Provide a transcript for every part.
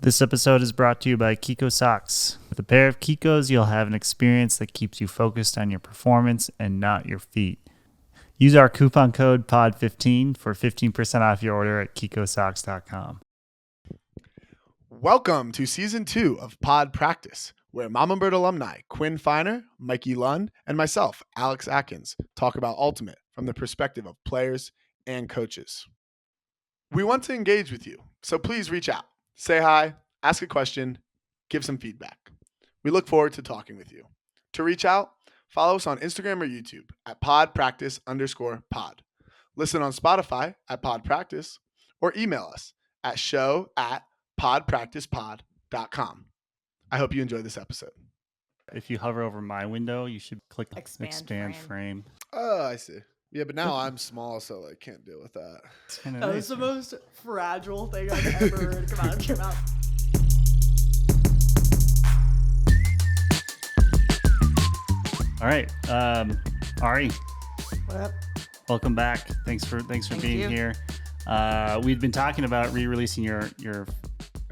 This episode is brought to you by Kiko Socks. With a pair of Kikos, you'll have an experience that keeps you focused on your performance and not your feet. Use our coupon code POD15 for 15% off your order at kikosocks.com. Welcome to Season 2 of Pod Practice, where Mama Bird alumni Quinn Feiner, Mikey Lund, and myself, Alex Atkins, talk about Ultimate from the perspective of players and coaches. We want to engage with you, so please reach out. Say hi, ask a question, give some feedback. We look forward to talking with you. To reach out, follow us on Instagram or YouTube at podpractice_pod. Listen on Spotify at podpractice or email us at show@podpracticepod.com. I hope you enjoy this episode. If you hover over my window, you should click expand frame. Oh, I see. Yeah, but now I'm small, so I can't deal with that. It's kind of That nice. was the most fragile thing I've ever heard come out of your mouth. All right, Ari, What up? welcome back. Thanks for being you. here. We'd been talking about re-releasing your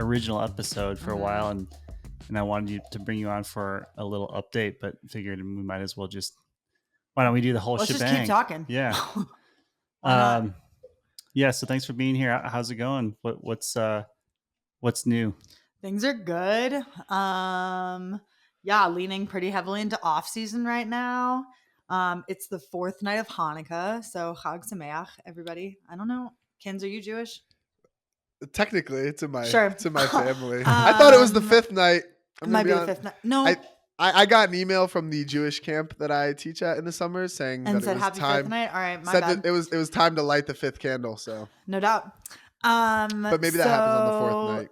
original episode for a while, and I wanted to bring you on for a little update, but figured we might as well why don't we do the whole Let's shebang? just keep talking. Yeah. Why not? Yeah. So thanks for being here. How's it going? What's new? Things are good. Yeah, leaning pretty heavily into off season right now. It's the fourth night of Hanukkah, so Chag Sameach, everybody. I don't know. Kins, are you Jewish? Technically, it's in my Sure. family. I thought it was the fifth night. It might be the fifth night. No. I got an email from the Jewish camp that I teach at in the summer saying And that said it was happy time. fifth night. All right, my Said bad. that it was time to light the fifth candle. So, No doubt. but maybe that happens on the fourth night.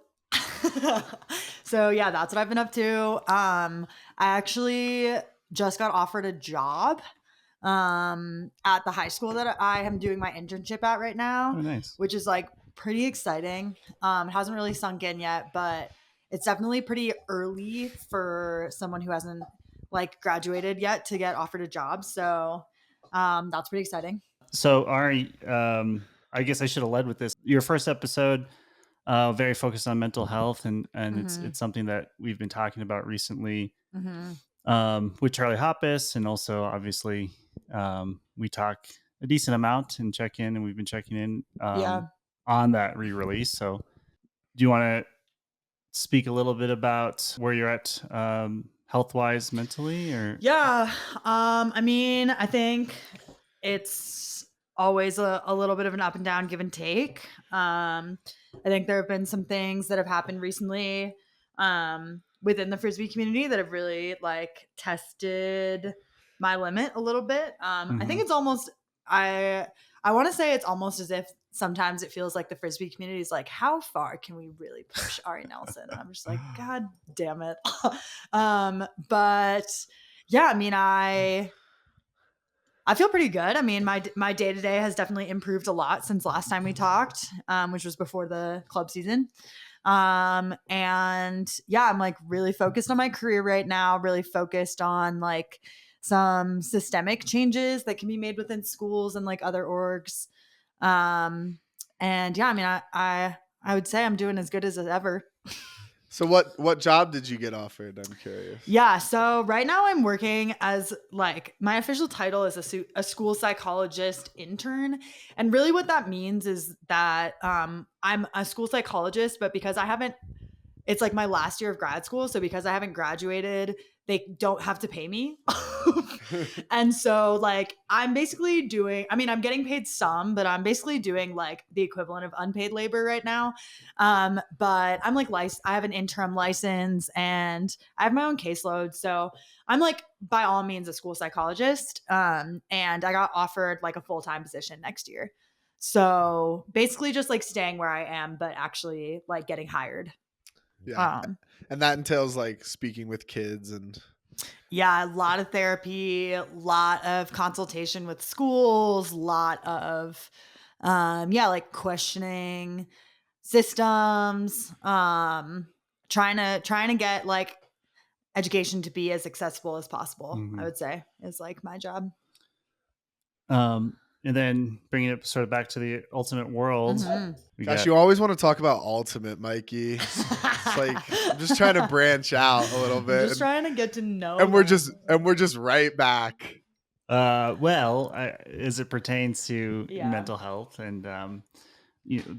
So yeah, that's what I've been up to. I actually just got offered a job at the high school that I am doing my internship at right now, Oh, nice. which is like pretty exciting. It hasn't really sunk in yet, but it's definitely pretty early for someone who hasn't like graduated yet to get offered a job. So that's pretty exciting. So Ari, I guess I should have led with this. Your first episode, very focused on mental health, and it's something that we've been talking about recently with Charlie Hoppus, and also obviously we talk a decent amount and check in, and we've been checking in on that re-release. So do you want to speak a little bit about where you're at health-wise mentally? Or I mean, I think it's always a little bit of an up and down, give and take. I think there have been some things that have happened recently within the Frisbee community that have really like tested my limit a little bit. I think it's almost, I want to say it's almost as if sometimes it feels like the Frisbee community is like, how far can we really push Ari Nelson? And I'm just like, God damn it. But yeah, I mean, I feel pretty good. I mean, my day-to-day has definitely improved a lot since last time we talked, which was before the club season. And yeah, I'm like really focused on my career right now, really focused on like some systemic changes that can be made within schools and like other orgs. And yeah, I mean, I would say I'm doing as good as ever. So what job did you get offered? I'm curious. Yeah. So right now I'm working as like my official title is a school psychologist intern. And really what that means is that I'm a school psychologist, but because it's like my last year of grad school. So because I haven't graduated, they don't have to pay me. And so like I'm basically I'm getting paid some, but I'm basically doing like the equivalent of unpaid labor right now. But I'm like I have an interim license and I have my own caseload. So I'm like by all means a school psychologist. And I got offered like a full-time position next year. So basically just like staying where I am, but actually like getting hired. Yeah. And that entails like speaking with kids and yeah, a lot of therapy, a lot of consultation with schools, a lot of like questioning systems, trying to get like education to be as accessible as possible, I would say is like my job. and then bringing it sort of back to the ultimate world, we Gosh, got you always want to talk about Ultimate, Mikey. It's like I'm just trying to branch out a little I'm bit, just trying to get to know and we're them. just right back. well, as it pertains to Yeah. mental health, and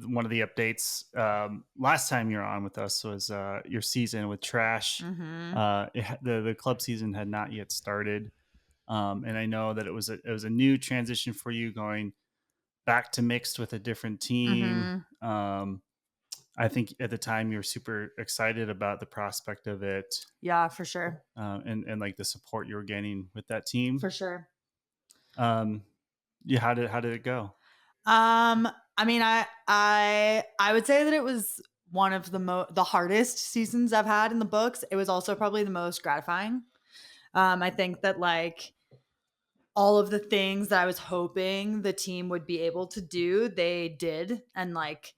one of the updates last time you were on with us was your season with Trash. The club season had not yet started, and I know that it was a new transition for you, going back to mixed with a different team. I think at the time you were super excited about the prospect of it, Yeah, for sure. and like the support you were getting with that team. For sure. Yeah, how did it go? I mean, I would say that it was one of the hardest seasons I've had in the books. It was also probably the most gratifying. I think that like all of the things that I was hoping the team would be able to do, they did, and like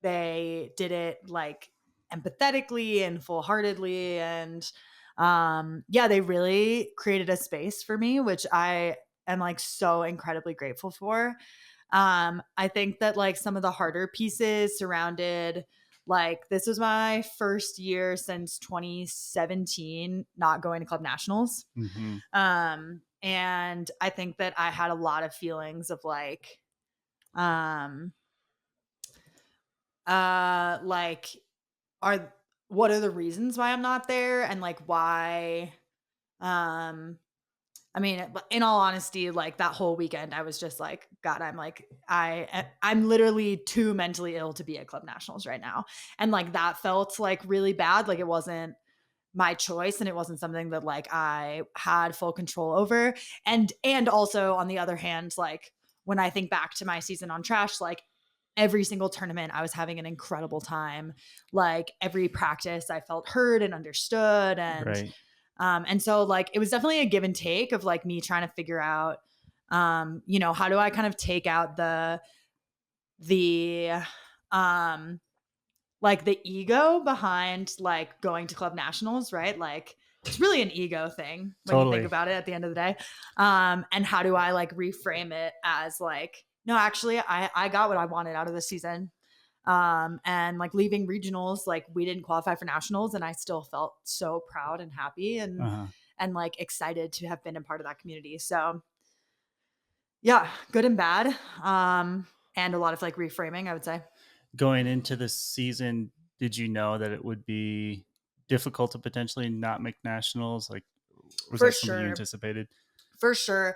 they did it like empathetically and full-heartedly, and yeah, they really created a space for me, which I am like so incredibly grateful for. I think that like some of the harder pieces surrounded, like this was my first year since 2017 not going to club nationals. Mm-hmm. And I think that I had a lot of feelings of um like are what are the reasons why I'm not there, and like why um I mean, in all honesty, like that whole weekend, I was just like, God, I'm literally too mentally ill to be at club nationals right now. And like that felt like really bad. Like it wasn't my choice, and it wasn't something that like I had full control over. And also on the other hand, like when I think back to my season on Trash, like every single tournament I was having an incredible time. Like every practice I felt heard and understood, Right. and so like it was definitely a give and take of like me trying to figure out how do I kind of take out the like the ego behind like going to club nationals, right? Like it's really an ego thing when you think Totally. about it at the end of the day. And how do I like reframe it as like, no, actually I got what I wanted out of this season. And like leaving regionals, like we didn't qualify for nationals, and I still felt so proud and happy Uh-huh. and like excited to have been a part of that community. So yeah, good and bad. And a lot of like reframing, I would say. Going into the season, did you know that it would be difficult to potentially not make nationals? Like, was For that something you sure. anticipated? For sure.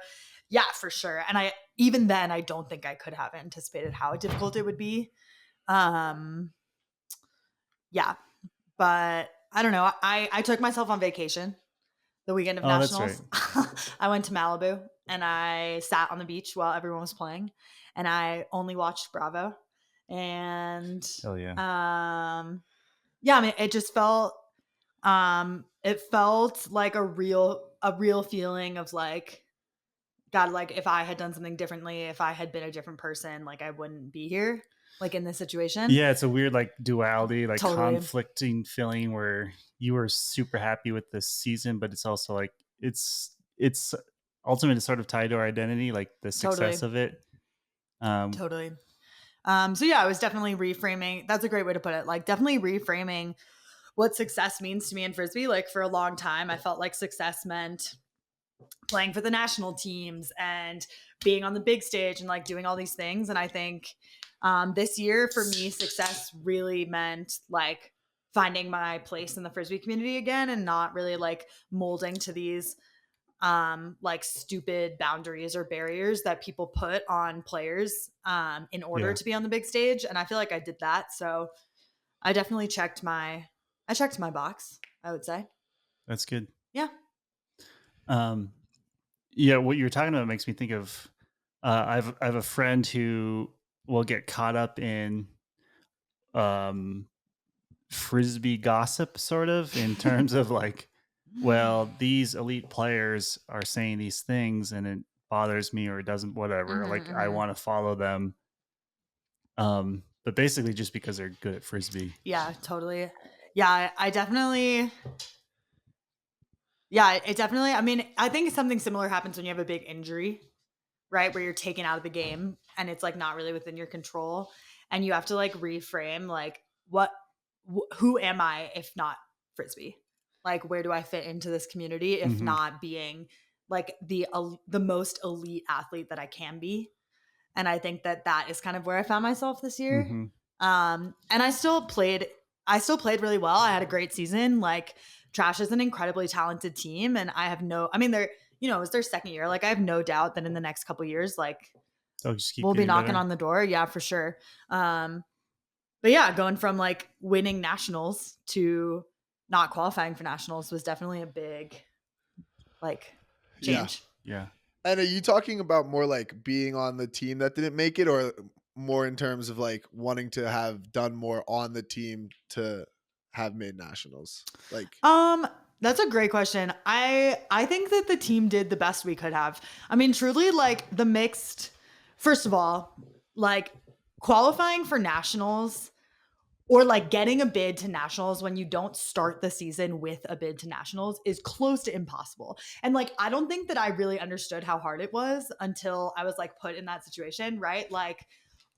Yeah, for sure. And even then I don't think I could have anticipated how difficult it would be. Um yeah, but I don't know. I took myself on vacation the weekend of Oh, that's right. nationals. I went to Malibu and I sat on the beach while everyone was playing, and I only watched Bravo. And Hell yeah. yeah, I mean it felt like a real feeling of like, God, like if I had done something differently, if I had been a different person, like I wouldn't be here, like in this situation. Yeah, it's a weird like duality, like Totally. conflicting feeling where you were super happy with this season, but it's also like it's ultimately sort of tied to our identity, like the success Totally. of it. Totally. So yeah, I was definitely reframing. That's a great way to put it. Like definitely reframing what success means to me in Frisbee. Like for a long time, I felt like success meant playing for the national teams and being on the big stage and like doing all these things. And I think this year for me, success really meant like finding my place in the Frisbee community again, and not really like molding to these like stupid boundaries or barriers that people put on players in order Yeah, to be on the big stage. And I feel like I did that. So I definitely checked my box, I would say. that's good. Yeah. Um, yeah, what you're talking about makes me think of I have a friend who will get caught up in um frisbee gossip, sort of, in terms of like, well, these elite players are saying these things and it bothers me, or it doesn't, whatever, like I want to follow them, but basically just because they're good at frisbee. Yeah, totally. Yeah, I definitely. Yeah, it definitely. I mean, I think something similar happens when you have a big injury, right? Where you're taken out of the game and it's like not really within your control. And you have to like reframe like who am I if not Frisbee? Like where do I fit into this community if Mhm. not being like the most elite athlete that I can be? And I think that is kind of where I found myself this year. Mhm. And I still played really well. I had a great season. Like Trash is an incredibly talented team. And they're, it was their second year. Like I have no doubt that in the next couple years, like They'll just keep we'll be getting knocking better. on the door. Yeah, for sure. But yeah, going from like winning nationals to not qualifying for nationals was definitely a big like Yeah. change. Yeah. And are you talking about more like being on the team that didn't make it, or more in terms of like wanting to have done more on the team to have made nationals? Like, That's a great question. I think that the team did the best we could have. I mean, truly, like the mixed. First of all, like qualifying for nationals or like getting a bid to nationals when you don't start the season with a bid to nationals is close to impossible. And like I don't think that I really understood how hard it was until I was like put in that situation, right? Like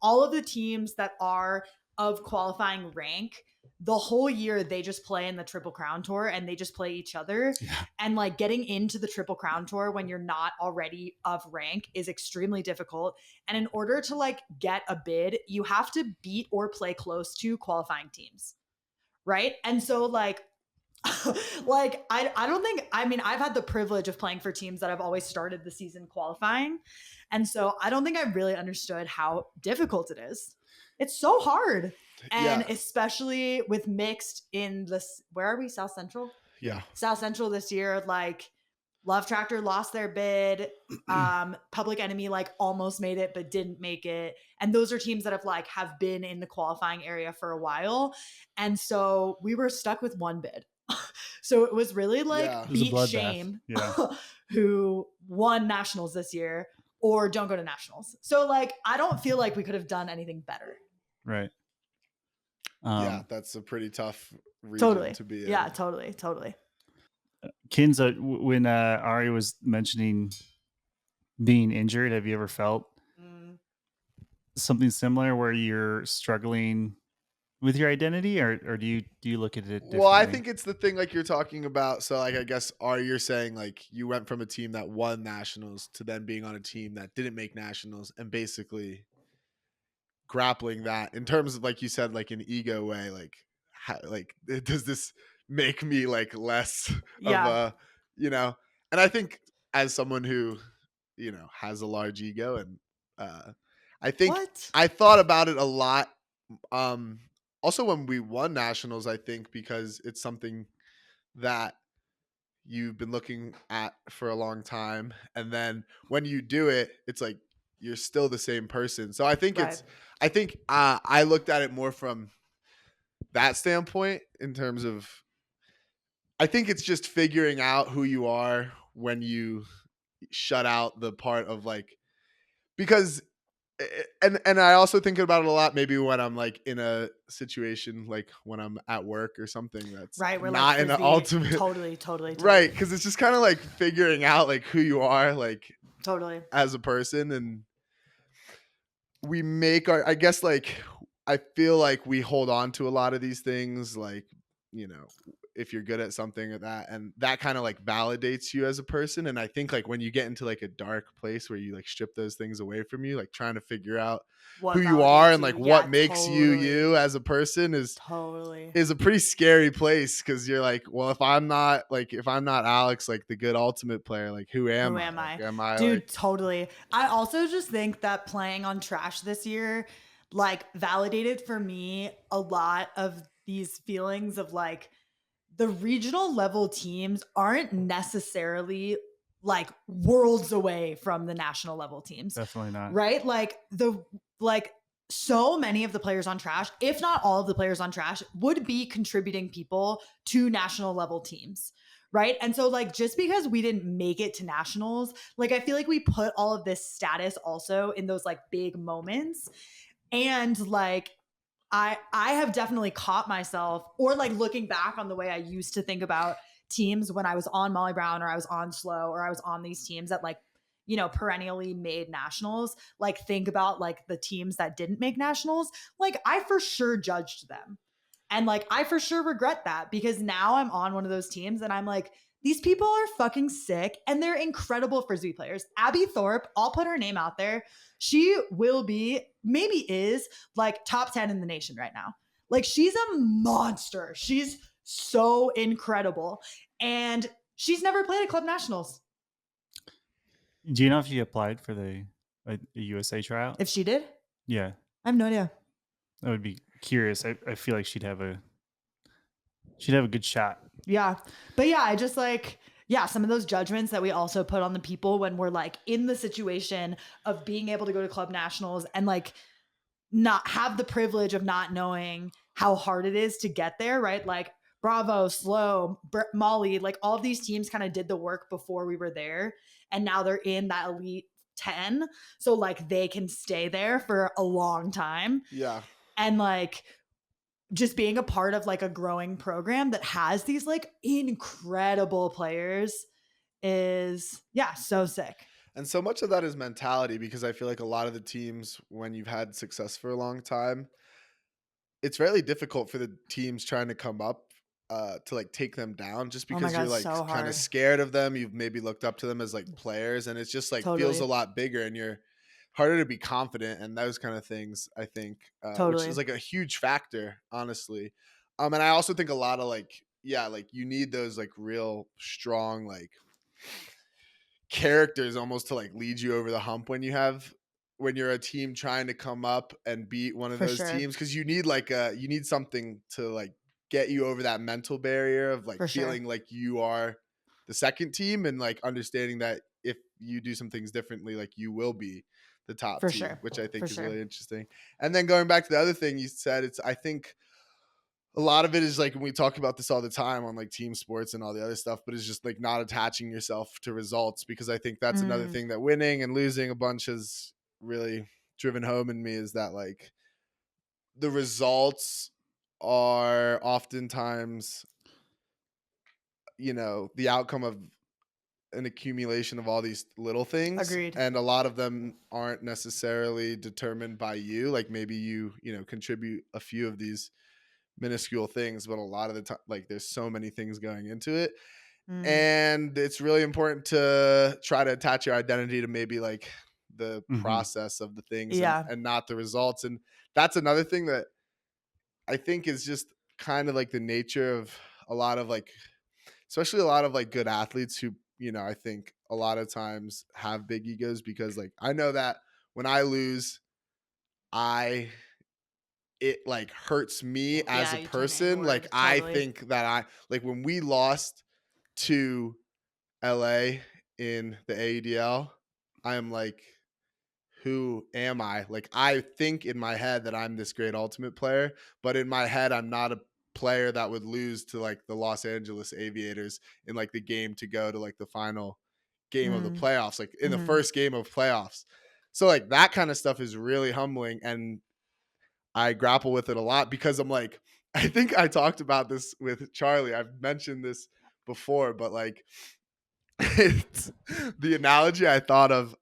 all of the teams that are of qualifying rank, the whole year they just play in the Triple Crown Tour and they just play each other. Yeah. And like getting into the Triple Crown Tour when you're not already of rank is extremely difficult. And in order to like get a bid, you have to beat or play close to qualifying teams. Right. And so like like I don't think, I mean, I've had the privilege of playing for teams that have always started the season qualifying. And so I don't think I really understood how difficult it is. It's so hard. And yeah, especially with mixed in this, where are we? South Central? yeah, South Central this year, like Love Tractor lost their bid. Public Enemy like almost made it but didn't make it. And those are teams that have been in the qualifying area for a while. And so we were stuck with one bid. So it was really like yeah, It was a beat bloodbath. Shame, Yeah. who won nationals this year, or don't go to nationals. So like I don't feel like we could have done anything better. Right. yeah. That's a pretty tough region Totally. to be in. Yeah, totally. Kinza, when Ari was mentioning being injured, have you ever felt something similar where you're struggling with your identity, or do you look at it differently? Well, I think it's the thing like you're talking about. So, like, I guess, you're saying like you went from a team that won nationals to then being on a team that didn't make nationals, and basically grappling that in terms of, like you said, like an ego way, like like does this make me like less of Yeah. a, and I think as someone who has a large ego, and I think What? I thought about it a lot, also when we won nationals, I think, because it's something that you've been looking at for a long time, and then when you do it, it's like you're still the same person. So I think Right. I looked at it more from that standpoint, in terms of, I think it's just figuring out who you are when you shut out the part of like, because and I also think about it a lot maybe when I'm like in a situation like when I'm at work or something that's Right. We're like not in an Frisbee. ultimate, Totally. right, because it's just kind of like figuring out like who you are, like Totally. as a person. And we make our, I guess, like, I feel like we hold on to a lot of these things, like, if you're good at something or that, and that kind of like validates you as a person. And I think like when you get into like a dark place where you like strip those things away from you, like trying to figure out What who you are validates and you? like Yeah, what makes you totally. you as a person Totally. is a pretty scary place, because you're like, well, if I'm not Alex, like the good ultimate player, like who am Who I? am I? Like, am I like, Dude, totally. I also just think that playing on Trash this year, like, validated for me a lot of these feelings of like the regional level teams aren't necessarily like worlds away from the national level teams, Definitely not. right? Like so many of the players on Trash, if not all of the players on Trash, would be contributing people to national level teams. Right. And so, like, just because we didn't make it to nationals, like, I feel like we put all of this status also in those like big moments. And like, I have definitely caught myself, or like looking back on the way I used to think about teams when I was on Molly Brown or I was on Slow or I was on these teams that like, perennially made nationals, like think about like the teams that didn't make nationals, like I for sure judged them. And like I for sure regret that because now I'm on one of those teams and I'm like, these people are fucking sick and they're incredible frisbee players. Abby Thorpe, I'll put her name out there. She will be, maybe is like top 10 in the nation right now. Like she's a monster. She's so incredible. And she's never played at club nationals. Do you know if she applied for the USA tryout? If she did? Yeah. I have no idea. I would be curious. I feel like she'd have a good shot. Yeah. But yeah, I just like, yeah, some of those judgments that we also put on the people when we're like in the situation of being able to go to club nationals and like not have the privilege of not knowing how hard it is to get there, right? Like Bravo, Slow, Molly, like all of these teams kind of did the work before we were there. And now they're in that elite 10. So like they can stay there for a long time. Yeah. And like just being a part of like a growing program that has these like incredible players is, yeah, so sick. And so much of that is mentality, because I feel like a lot of the teams, when you've had success for a long time, it's really difficult for the teams trying to come up to like take them down, just Oh my because God, you're like so kind hard. of scared of them. You've maybe looked up to them as like players, and it's just like feels Totally. a lot bigger, and you're harder to be confident and those kind of things, I think, which Totally. is like a huge factor, honestly. And I also think a lot of like, yeah, like you need those like real strong like characters almost to like lead you over the hump when you're a team trying to come up and beat one of For those sure. teams, because you need something to like get you over that mental barrier of like For sure. feeling like you are the second team, and like understanding that if you do some things differently, like you will be the top For team, sure. which I think For is sure. really interesting. And then going back to the other thing you said, I think a lot of it is like, when we talk about this all the time on like team sports and all the other stuff, but it's just like not attaching yourself to results, because I think that's another thing that winning and losing a bunch has really driven home in me, is that like the results are oftentimes, the outcome of an accumulation of all these little things. Agreed. And a lot of them aren't necessarily determined by you. Like maybe you contribute a few of these minuscule things, but a lot of the time, like there's so many things going into it. And it's really important to try to attach your identity to maybe like the process of the things, and not the results. And that's another thing that I think is just kind of like the nature of a lot of like, especially a lot of like good athletes who, I think a lot of times have big egos, because like I know that when I lose, it like hurts me as a person. Like I think that like when we lost to LA in the AEDL, I am like, who am I? Like I think in my head that I'm this great ultimate player, but in my head I'm not a player that would lose to like the Los Angeles Aviators in like the game to go to like the final game of the playoffs, like in the first game of playoffs. So like that kind of stuff is really humbling, and I grapple with it a lot, because I'm like, I think I talked about this with Charlie. I've mentioned this before, but like it's the analogy I thought of.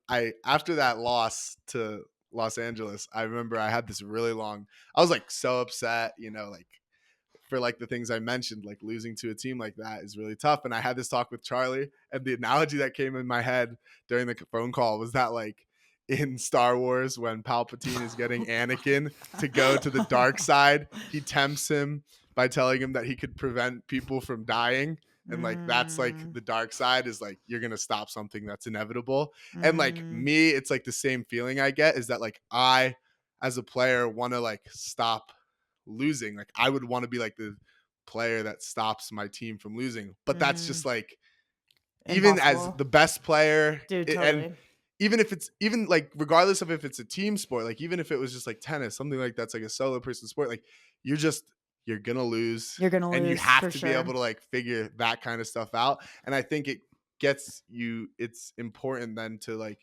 After that loss to Los Angeles, I remember I had this really long, I was like so upset, like for like the things I mentioned, like losing to a team like that is really tough. And I had this talk with Charlie, and the analogy that came in my head during the phone call was that like in Star Wars, when Palpatine is getting Anakin to go to the dark side, he tempts him by telling him that he could prevent people from dying. And like, that's like the dark side, is like, you're going to stop something that's inevitable. And like me, it's like the same feeling I get, is that like, I, as a player, want to like stop losing. Like I would want to be like the player that stops my team from losing, but that's just like, even as the best player, dude, totally. and even if it's even like, regardless of if it's a team sport, like even if it was just like tennis, something like that's like a solo person sport, like you're gonna lose, and you have to be able to like figure that kind of stuff out. And I think it's important then to like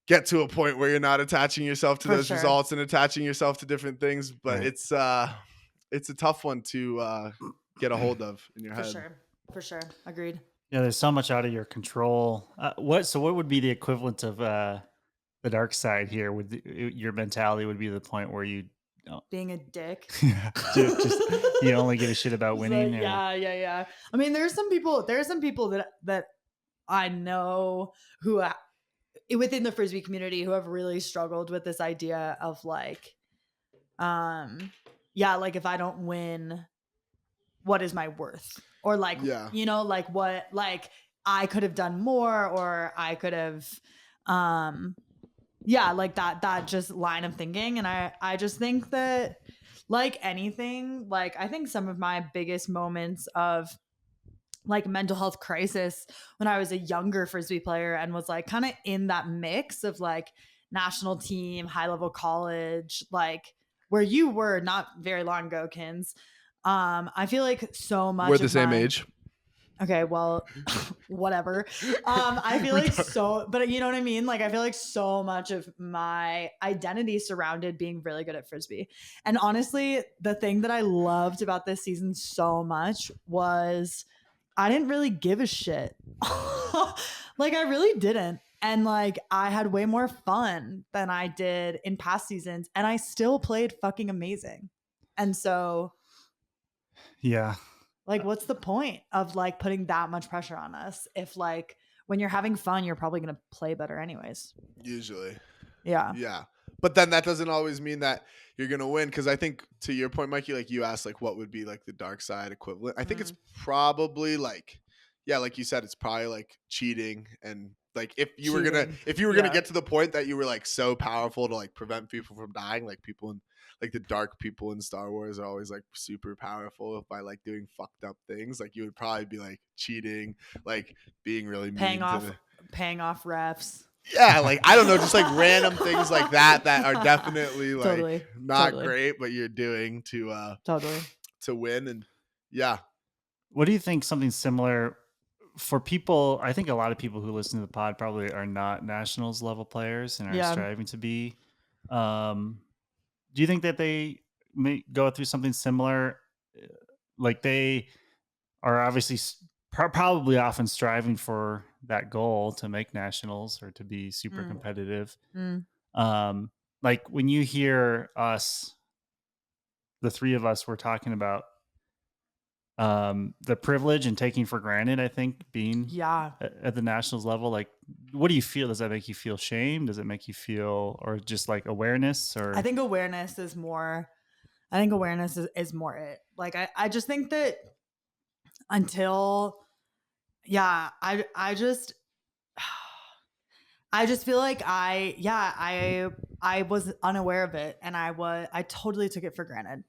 get to a point where you're not attaching yourself to those results and attaching yourself to different things. But it's a tough one to get a hold of in your head. For sure. Agreed. Yeah, there's so much out of your control. What would be the equivalent of the dark side here? Would your mentality would be the point where you, oh, Being a dick. yeah, just you only give a shit about It's winning, like, or yeah, yeah, yeah. I mean, there are some people that I know who within the frisbee community who have really struggled with this idea of like, um, yeah, like if I don't win, what is my worth? Or like, Yeah. like what, like I could have done more, or I could have, um, yeah, like that just line of thinking. And I just think that, like anything, like I think some of my biggest moments of like mental health crisis when I was a younger frisbee player and was like kind of in that mix of like national team, high level college, like where you were not very long ago, Kins. I feel like so We're much the of same my age. Okay, well, whatever. I feel We like don't- but you know what I mean? Like, I feel like so much of my identity surrounded being really good at frisbee. And honestly, the thing that I loved about this season so much was I didn't really give a shit. Like, I really didn't. And like, I had way more fun than I did in past seasons, and I still played fucking amazing. And so, yeah, like, what's the point of like putting that much pressure on us if like when you're having fun, you're probably gonna play better anyways. Usually. Yeah. Yeah. But then that doesn't always mean that you're going to win. Because I think to your point, Mikey, like you asked, like what would be like the dark side equivalent? I think it's Mm. probably like, yeah, like you said, it's probably like cheating. And like Cheating. if you were gonna Yeah. get to the point that you were like so powerful to like prevent people from dying, like people in like the dark people in Star Wars are always like super powerful by like doing fucked up things. Like you would probably be like cheating, like being really Paying mean to off the paying off refs. yeah, like I don't know, just like random things like that are definitely like Totally. not Totally. great, but you're doing Totally. to win. And yeah, what do you think? Something similar for people? I think a lot of people who listen to the pod probably are not nationals level players and are Yeah. striving to be. Um, do you think that they may go through something similar? Uh, Like they are obviously probably often striving for that goal to make nationals or to be super Mm. competitive. Mm. Um, like when you hear us, the three of us, were talking about the privilege and taking for granted, I think, being Yeah. at the nationals level. Like, what do you feel? Does that make you feel shame? Does it make you feel, or just like awareness? I Or think awareness is more I think awareness is more it. Like I just think that until yeah, I just feel like I was unaware of it, and I totally took it for granted.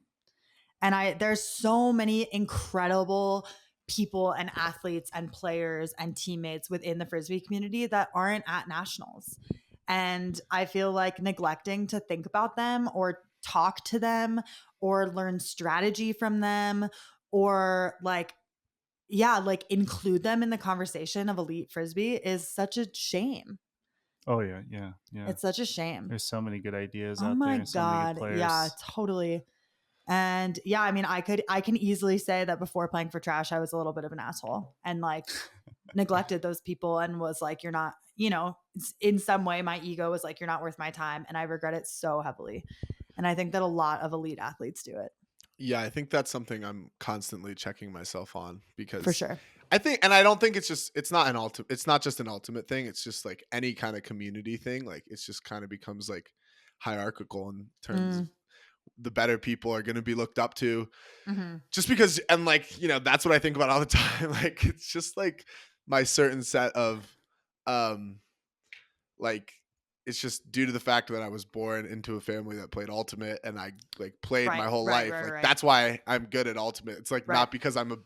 And there's so many incredible people and athletes and players and teammates within the frisbee community that aren't at nationals. And I feel like neglecting to think about them or talk to them or learn strategy from them or like yeah, like include them in the conversation of elite frisbee is such a shame. oh yeah, yeah, yeah. It's such a shame. There's so many good ideas Oh out there my and so many good god. Yeah, players. totally. And yeah, I mean, I can easily say that before playing for trash, I was a little bit of an asshole and like neglected those people and was like, you're not, in some way, my ego was like, you're not worth my time. And I regret it so heavily. And I think that a lot of elite athletes do it yeah, I think that's something I'm constantly checking myself on for because sure. I think, and I don't think it's not an ultimate, it's not just an ultimate thing. It's just like any kind of community thing. Like it's just kind of becomes like hierarchical in terms of Mm, the better people are going to be looked up to hmm. just because, and like, that's what I think about all the time. Like, it's just like my certain set of, um, like, it's just due to the fact that I was born into a family that played ultimate and I like played my Right, whole right, life. right, Like right, that's why I'm good at ultimate. It's like right, not because I'm a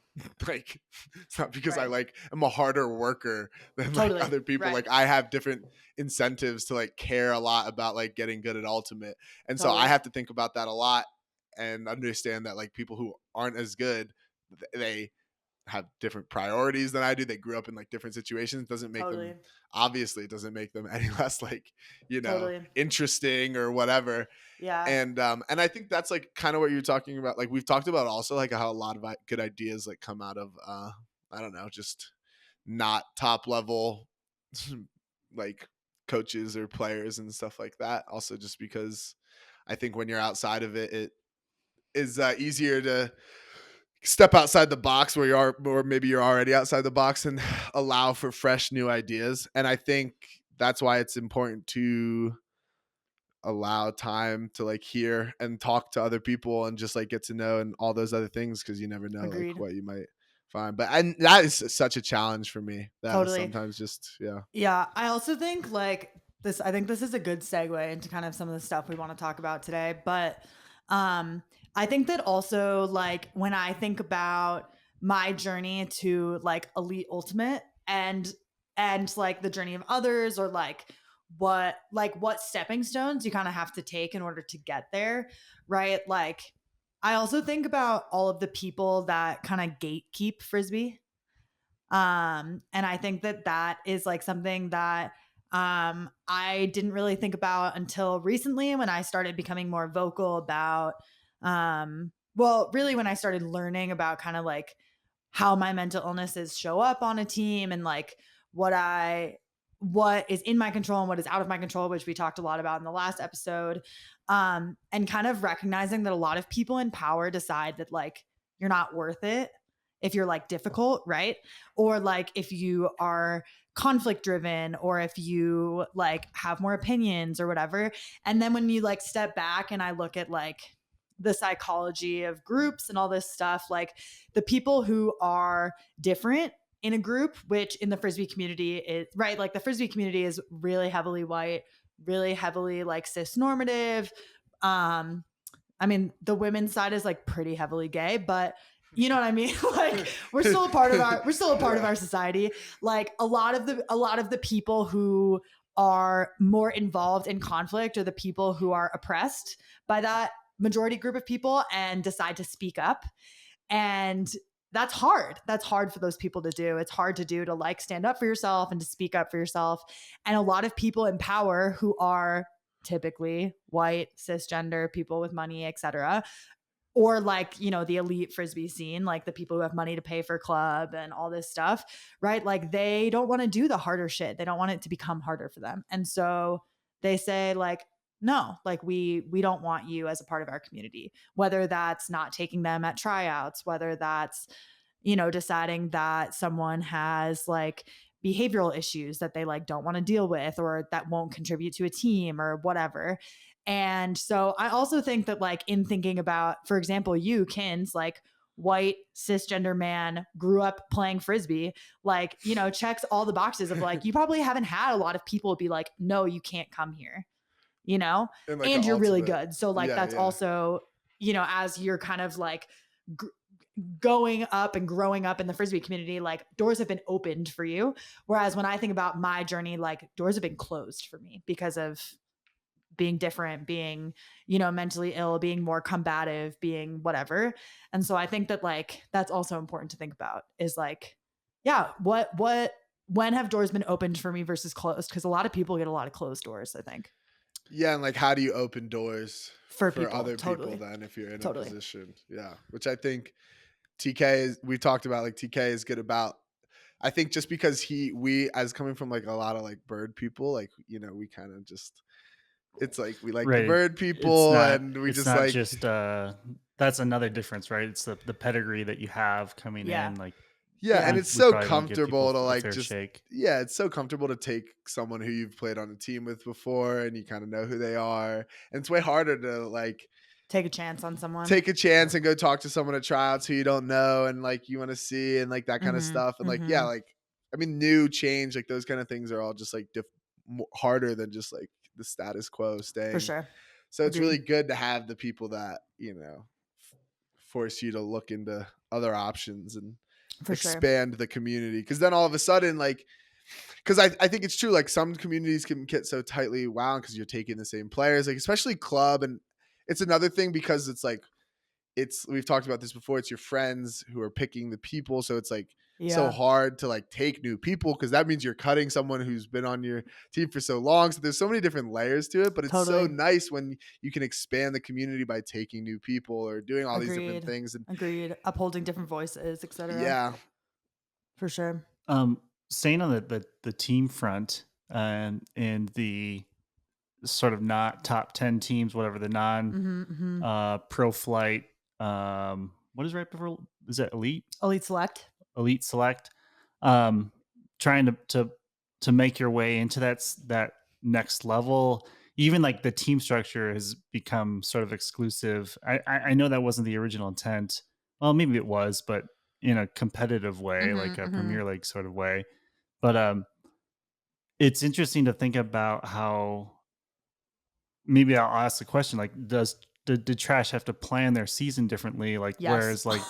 like it's not because I right. like am a harder worker than like Totally. other people. Right. Like I have different incentives to like care a lot about like getting good at ultimate. And so I Totally. have to think about that a lot and understand that like people who aren't as good, they have different priorities than I do. They grew up in like different situations. It doesn't make them Totally. obviously it doesn't make them any less like, Totally. interesting or whatever. Yeah. And I think that's like kind of what you're talking about. Like we've talked about also like how a lot of good ideas like come out of I don't know, just not top level like coaches or players and stuff like that. Also, just because I think when you're outside of it, it is easier to step outside the box where you are, or maybe you're already outside the box, and allow for fresh new ideas. And I think that's why it's important to allow time to like hear and talk to other people and just like get to know and all those other things, because you never know like Agreed. what you might find. But and that is such a challenge for me, that is Totally. sometimes just Yeah, I also think like this, I think this is a good segue into kind of some of the stuff we want to talk about today. But um I think that also like when I think about my journey to like elite ultimate and like the journey of others, or what stepping stones you kind of have to take in order to get there, right? Like I also think about all of the people that kind of gatekeep frisbee, and I think that that is like something that I didn't really think about until recently, when I started becoming more vocal about well, really when I started learning about kind of like how my mental illnesses show up on a team, and like what I what is in my control and what is out of my control, which we talked a lot about in the last episode. And kind of recognizing that a lot of people in power decide that like you're not worth it if you're like difficult, right? Or like if you are conflict driven, or if you like have more opinions or whatever. And then when you like step back and I look at like the psychology of groups and all this stuff, like the people who are different in a group, which in the frisbee community is right, like the frisbee community is really heavily white, really heavily like cis normative. I mean, the women's side is like pretty heavily gay, but you know what I mean? Like we're still a part of our society. Like a lot of the people who are more involved in conflict are the people who are oppressed by that majority group of people and decide to speak up. And that's hard. That's hard for those people to do. It's hard to do, to like stand up for yourself and to speak up for yourself. And a lot of people in power who are typically white, cisgender, people with money, etc., or like, you know, the elite frisbee scene, like the people who have money to pay for club and all this stuff, right? Like they don't want to do the harder shit. They don't want it to become harder for them. And so they say like, no, like we don't want you as a part of our community, whether that's not taking them at tryouts, whether that's, you know, deciding that someone has like behavioral issues that they like don't want to deal with, or that won't contribute to a team or whatever. And so I also think that like in thinking about, for example, you, Kins, like white cisgender man, grew up playing frisbee, like, you know, checks all the boxes of like, you probably haven't had a lot of people be like, no, you can't come here, you know, in like an and you're really ultimate. good. So like that's Yeah. also, you know, as you're kind of like going up and growing up in the frisbee community, like doors have been opened for you. Whereas when I think about my journey, like doors have been closed for me because of being different, being, you know, mentally ill, being more combative, being whatever. And so I think that like that's also important to think about, is like, yeah, when have doors been opened for me versus closed? Because a lot of people get a lot of closed doors, I think. Yeah, and like how do you open doors For for people, other totally. people then if you're in a Totally. position? Yeah, which I think TK is, we talked about like TK is good about. I think just because we as coming from like a lot of like bird people, like, you know, we kind of just, it's like we like the Right. bird people and we It's just not like, just that's another difference, right? It's the pedigree that you have coming Yeah. in. Like yeah, and Yeah. it's we so probably won't give comfortable people to a like fair just, shake. yeah, it's so comfortable to take someone who you've played on a team with before and you kind of know who they are. And it's way harder to like Take a chance on someone. take a chance and go talk to someone at tryouts who you don't know and like you want to see and like that kind of Mhm, stuff. And like, yeah, like, I mean, new change, like those kind of things are all just like harder than just like the status quo staying. For sure. So it's Agreed. really good to have the people that, you know, force you to look into other options and For sure. expand the community. Cause then all of a sudden, like, because I think it's true, like some communities can get so tightly wound because you're taking the same players, like especially club. And it's another thing because it's like, we've talked about this before, it's your friends who are picking the people, so it's like so Yeah. hard to like take new people because that means you're cutting someone who's been on your team for so long. So there's so many different layers to it, but it's so Totally. nice when you can expand the community by taking new people or doing all these different Agreed. things. And Agreed. Upholding different voices, etc. yeah, For sure. staying on the team front, and the sort of not top 10 teams, whatever the non Mm-hmm. pro flight, what is right before, is that elite? Elite Select. Elite select, um, trying to make your way into that next level. Even like the team structure has become sort of exclusive. I know that wasn't the original intent. Well, maybe it was, but in a competitive way, like a Mm-hmm. Premier League sort of way. But it's interesting to think about how, maybe I'll ask the question, like, did Trash have to plan their season differently? Like, Yes. whereas like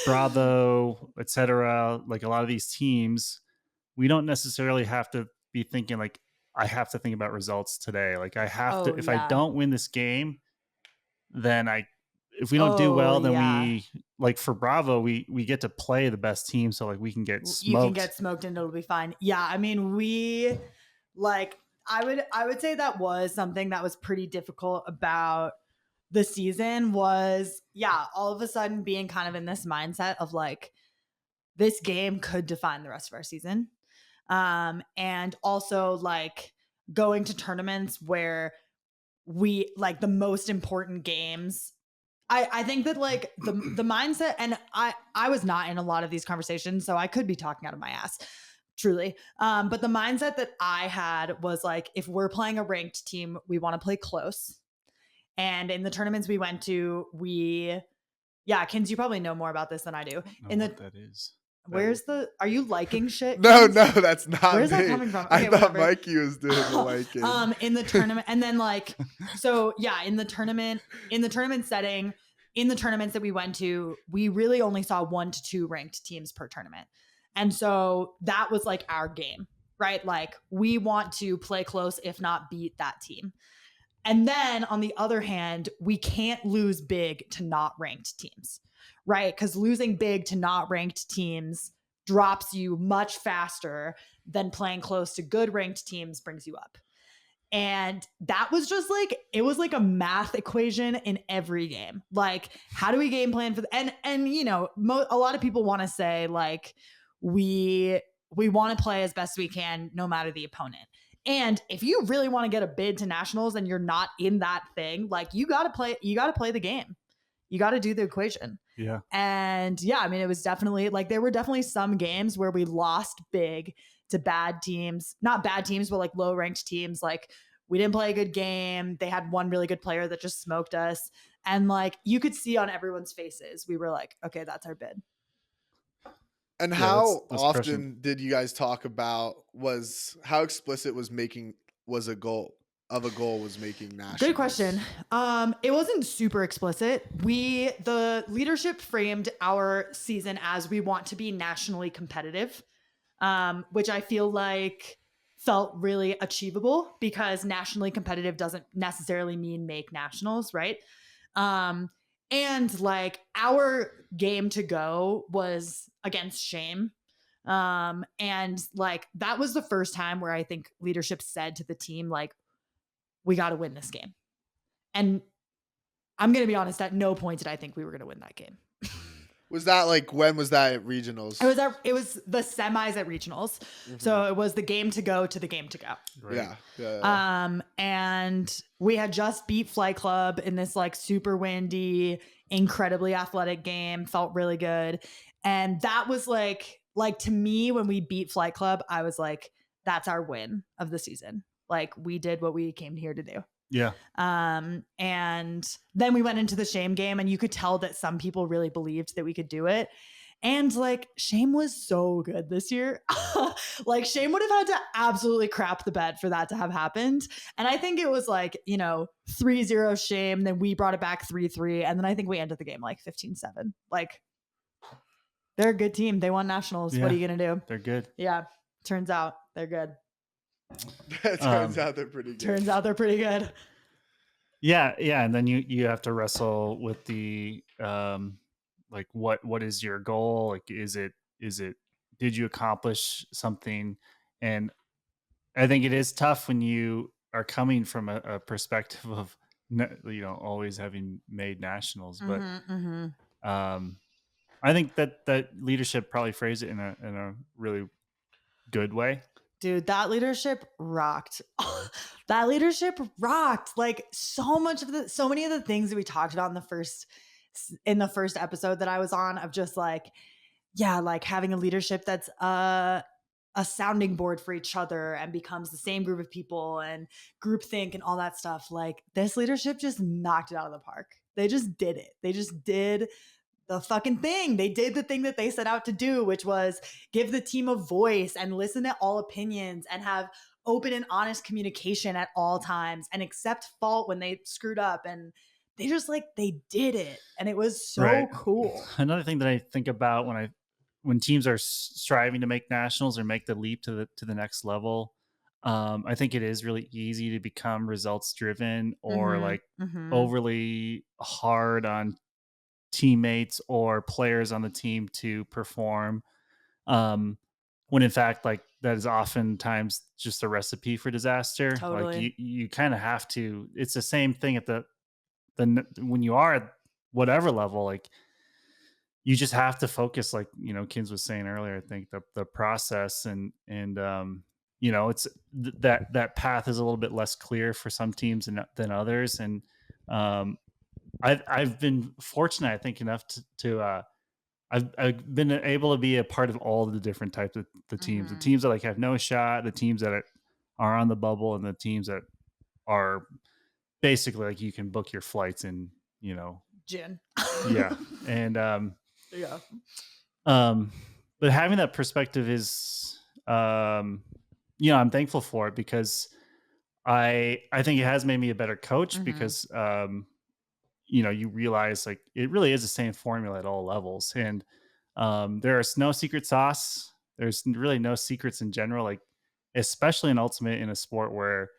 Bravo, etc., like a lot of these teams, we don't necessarily have to be thinking like, I have to think about results today. Like, I have to, Oh if I yeah. don't win this game, then if we don't do Oh well, then yeah. we, like for Bravo, we get to play the best team, so like we can get You can smoked. get smoked and it'll be fine. Yeah, I mean, we like I would say that was something that was pretty difficult about the season was, yeah, all of a sudden being kind of in this mindset of like this game could define the rest of our season. And also like going to tournaments where we like the most important games. I think that like the mindset, and I was not in a lot of these conversations, so I could be talking out of my ass, truly. But the mindset that I had was like, if we're playing a ranked team, we want to play close. And in the tournaments we went to, yeah, Kins, you probably know more about this than I do. I don't know In what the that is. Where's the are you liking shit, No, Kins? no, that's not Where's that me. coming from? I Okay, thought whatever. Mikey was doing the liking. In the tournament, and then like, so yeah, in the tournament setting, in the tournaments that we went to, we really only saw 1 to 2 ranked teams per tournament. And so that was like our game, right? Like we want to play close, if not beat that team. And then on the other hand, we can't lose big to not ranked teams, right? Because losing big to not ranked teams drops you much faster than playing close to good ranked teams brings you up. And that was just like, it was like a math equation in every game. Like, how do we game plan for and you know, a lot of people want to say like we want to play as best we can no matter the opponent. And if you really want to get a bid to nationals and you're not in that thing, like you got to play the game. You got to do the equation. Yeah. And yeah, I mean, it was definitely like, there were definitely some games where we lost big to bad teams, not bad teams, but like low ranked teams. Like we didn't play a good game. They had one really good player that just smoked us. And like, you could see on everyone's faces, we were like, okay, that's our bid. And Yeah, how that's crushing. often did you guys talk about how explicit was a goal was making nationals? Good question. It wasn't super explicit. The leadership framed our season as we want to be nationally competitive, which I feel like felt really achievable because nationally competitive doesn't necessarily mean make nationals, right? And like our game to go was against Shame. And like that was the first time where I think leadership said to the team, like, we got to win this game. And I'm going to be honest, at no point did I think we were going to win that game. Was that like, when was that at regionals? It was the semis at regionals. Mm-hmm. So it was the game to go to the game to go. Right. Yeah. And we had just beat Flight Club in this like super windy, incredibly athletic game. Felt really good. And that was like to me, when we beat Flight Club, I was like, that's our win of the season. Like we did what we came here to do. Yeah. And then we went into the Shame game, and you could tell that some people really believed that we could do it. And like Shame was so good this year. Like Shame would have had to absolutely crap the bed for that to have happened. And I think it was like, 3-0 Shame. Then we brought it back 3-3. And then I think we ended the game like 15-7. Like they're a good team. They won nationals. Yeah, what are you going to do? They're good. Yeah. Turns out they're good. Turns out they're pretty good. Yeah. And then you have to wrestle with the like what is your goal? Like is it did you accomplish something? And I think it is tough when you are coming from a perspective of always having made nationals, but I think that leadership probably phrased it in a really good way. Dude, that leadership rocked. That leadership rocked. Like so many of the things that we talked about in the first episode that I was on, of just like, yeah, like having a leadership that's a sounding board for each other and becomes the same group of people and groupthink and all that stuff. Like this leadership just knocked it out of the park. They just did it. They just did the fucking thing. They did the thing that they set out to do, which was give the team a voice and listen to all opinions and have open and honest communication at all times and accept fault when they screwed up. And they just like, they did it. And it was so Right. cool. Another thing that I think about when teams are striving to make nationals or make the leap to the next level, I think it is really easy to become results driven or like overly hard on teammates or players on the team to perform, when in fact, like, that is oftentimes just a recipe for disaster. Like Totally. you kind of have to. It's the same thing at the when you are at whatever level, like you just have to focus, like, Kins was saying earlier. I think the process and it's that path is a little bit less clear for some teams than others. And um I've been fortunate, I think, enough to I've been able to be a part of all the different types of the teams that like have no shot, the teams that are on the bubble, and the teams that are basically like you can book your flights in, Gin. yeah. And Yeah. but having that perspective is, I'm thankful for it, because I think it has made me a better coach, because you realize like it really is the same formula at all levels. And there is no secret sauce. There's really no secrets in general, like especially in ultimate, in a sport where,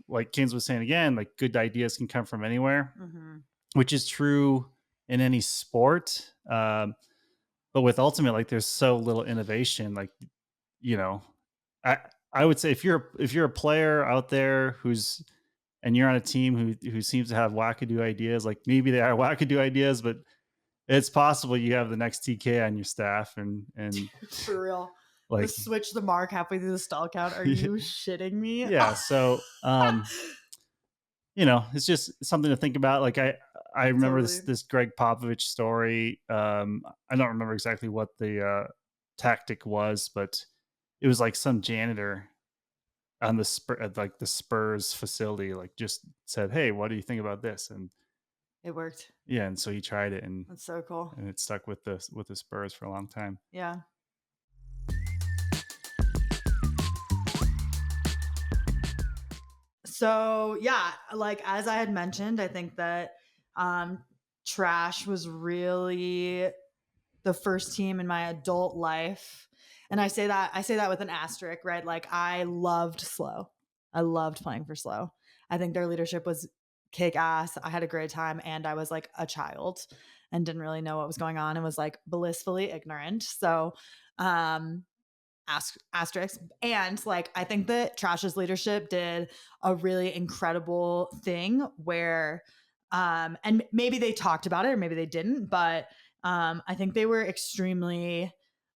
like Kins was saying again, like good ideas can come from anywhere, which is true in any sport. But with ultimate, like there's so little innovation. Like, you know, I I would say if you're a player out there and you're on a team who seems to have wackadoo ideas, like maybe they are wackadoo ideas, but it's possible you have the next TK on your staff, and For real. like Just switch the mark halfway through the stall count. Are you shitting me? yeah. So it's just something to think about. Like I remember this Totally. this Greg Popovich story. I don't remember exactly what the tactic was, but it was like some janitor on at like the Spurs facility, like just said, "Hey, what do you think about this?" And It worked. yeah, and so he tried it, and That's so cool. it stuck with the Spurs for a long time. Yeah. So yeah, like as I had mentioned, I think that Trash was really the first team in my adult life. And I say that with an asterisk, right? Like I loved Slow. I loved playing for Slow. I think their leadership was kick ass. I had a great time, and I was like a child and didn't really know what was going on and was like blissfully ignorant. So um asterisk. And like I think that Trash's leadership did a really incredible thing where and maybe they talked about it or maybe they didn't, but I think they were extremely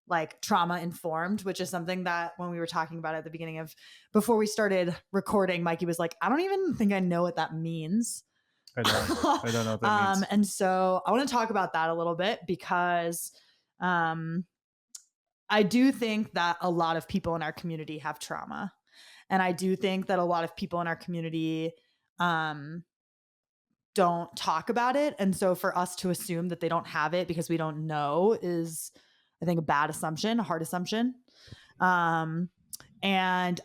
like trauma informed, which is something that when we were talking about it at the beginning of before we started recording, Mikey was like, I don't even think I know what that means. I don't know what that means. And so I want to talk about that a little bit because I do think that a lot of people in our community have trauma. And I do think that a lot of people in our community don't talk about it. And so for us to assume that they don't have it because we don't know is, I think, a bad assumption, a hard assumption. And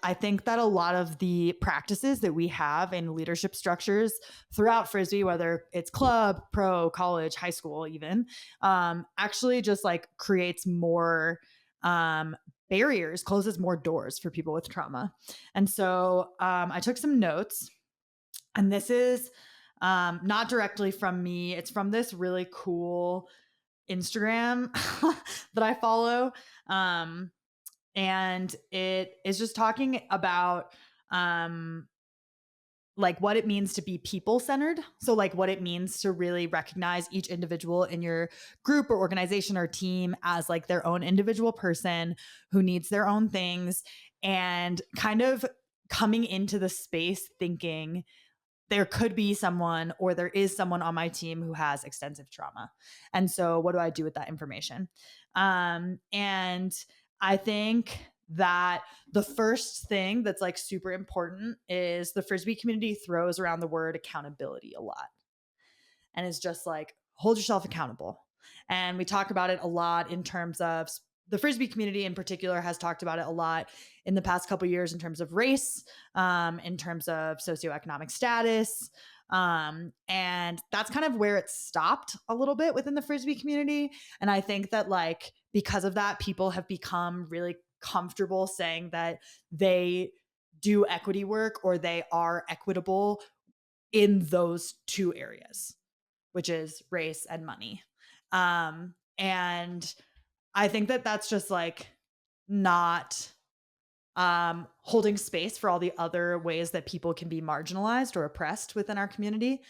I think that a lot of the practices that we have in leadership structures throughout Frisbee, whether it's club, pro, college, high school, even, actually just like creates more barriers, closes more doors for people with trauma. And so I took some notes, and this is not directly from me. It's from this really cool Instagram that I follow. And it is just talking about like what it means to be people centered. So like what it means to really recognize each individual in your group or organization or team as like their own individual person who needs their own things, and kind of coming into the space thinking there could be someone or there is someone on my team who has extensive trauma. And so what do I do with that information? And I think that the first thing that's like super important is the Frisbee community throws around the word accountability a lot. And it's just like, hold yourself accountable. And we talk about it a lot in terms of the Frisbee community in particular has talked about it a lot in the past couple of years in terms of race, in terms of socioeconomic status. And that's kind of where it stopped a little bit within the Frisbee community. And I think that like, because of that, people have become really comfortable saying that they do equity work or they are equitable in those two areas, which is race and money. And I think that that's just like not holding space for all the other ways that people can be marginalized or oppressed within our community.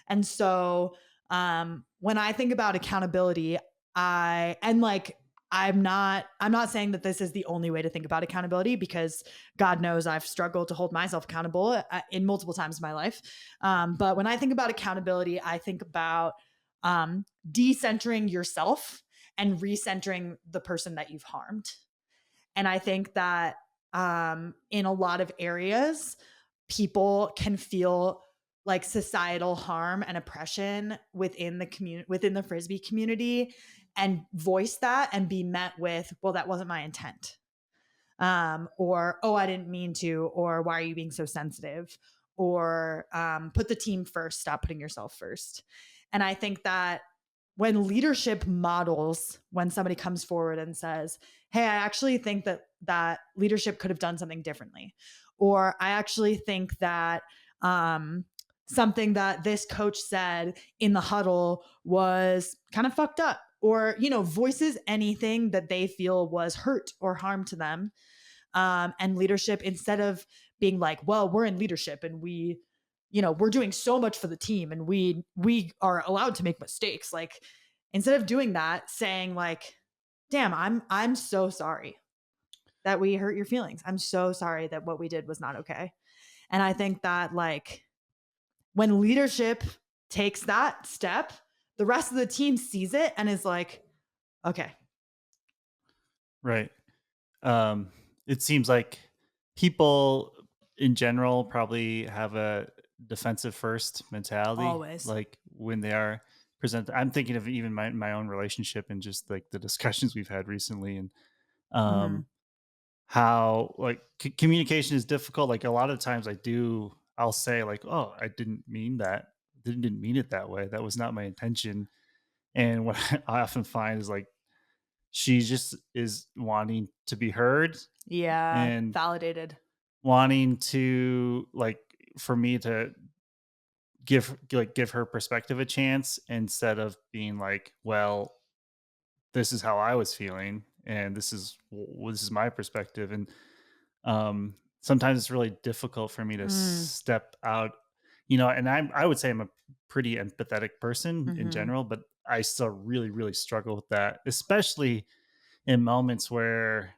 And so when I think about accountability, I'm not saying that this is the only way to think about accountability, because God knows I've struggled to hold myself accountable in multiple times in my life. But when I think about accountability, I think about decentering yourself and recentering the person that you've harmed. And I think that in a lot of areas, people can feel like societal harm and oppression within the community, within the Frisbee community, and voice that and be met with, well, that wasn't my intent. Or, oh, I didn't mean to, or why are you being so sensitive? Or put the team first, stop putting yourself first. And I think that when leadership models, when somebody comes forward and says, hey, I actually think that leadership could have done something differently, or I actually think that something that this coach said in the huddle was kind of fucked up, or, you know, voices anything that they feel was hurt or harm to them. And leadership, instead of being like, well, we're in leadership and we, you know, we're doing so much for the team and we are allowed to make mistakes. Like, instead of doing that, saying like, damn, I'm so sorry that we hurt your feelings. I'm so sorry that what we did was not okay. And I think that like when leadership takes that step, the rest of the team sees it and is like, okay. Right. It seems like people in general probably have a defensive first mentality. Always. Like when they are presented, I'm thinking of even my own relationship and just like the discussions we've had recently, and Mm-hmm. how like communication is difficult. Like a lot of times I'll say like, oh, I didn't mean that. Didn't mean it that way. That was not my intention. And what I often find is like she just is wanting to be heard Yeah. and Validated. wanting to like for me to give her perspective a chance, instead of being like, well, this is how I was feeling and this is my perspective. And sometimes it's really difficult for me to Mm. step out, and I would say I'm a pretty empathetic person in Mm-hmm. general, but I still really really struggle with that, especially in moments where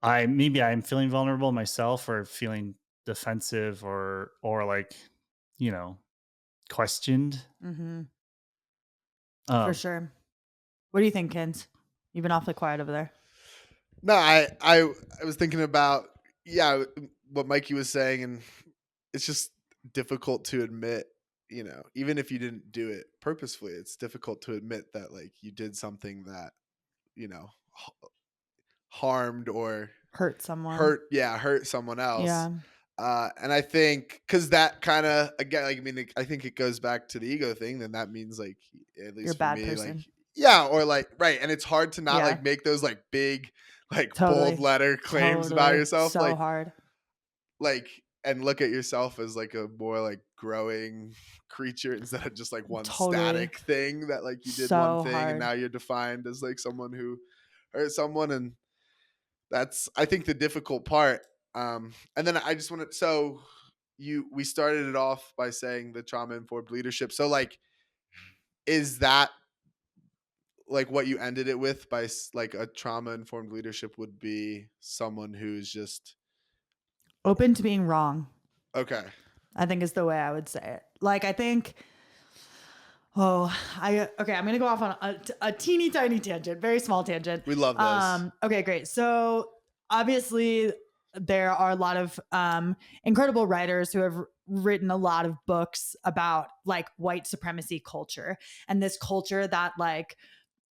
I'm feeling vulnerable myself, or feeling defensive, or like, you know, questioned. Mm-hmm. For Um, sure. What do you think, Kins? You've been awfully quiet over there. No, I was thinking about, yeah, what Mikey was saying, and it's just difficult to admit, even if you didn't do it purposefully, it's difficult to admit that like you did something that, harmed or Hurt someone. hurt someone else. Yeah. And I think because that kind of, again, like, I mean, I think it goes back to the ego thing. Then that means like, at You're a least for bad me, like, person. yeah, or like, right. And it's hard to not Yeah. like make those like big, like bold Totally. letter claims about Totally. yourself. So hard. Like, and look at yourself as like a more like growing creature instead of just like one Totally. static thing that like you did one So thing and hard. now you're defined as like someone who hurt someone. And that's, I think, the difficult part. And then I just want to, so we started it off by saying the trauma informed leadership. So like, is that like what you ended it with by like a trauma informed leadership would be someone who's just Open to being wrong, okay. I think is the way I would say it. Like, I think, I'm going to go off on a teeny tiny tangent, very small tangent. We love those. Okay, great. So obviously there are a lot of incredible writers who have written a lot of books about like white supremacy culture and this culture that like,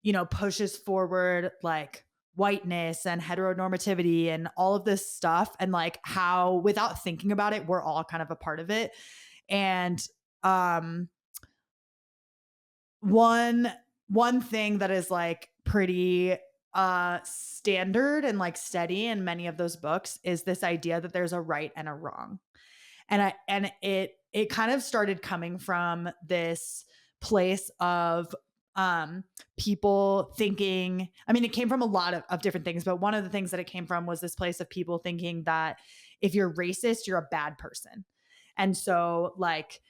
you know, pushes forward like whiteness and heteronormativity and all of this stuff, and like how without thinking about it, we're all kind of a part of it. And one thing that is like pretty standard and like steady in many of those books is this idea that there's a right and a wrong. And it kind of started coming from this place of people thinking, I mean, it came from a lot of different things, but one of the things that it came from was this place of people thinking that if you're racist, you're a bad person. And so like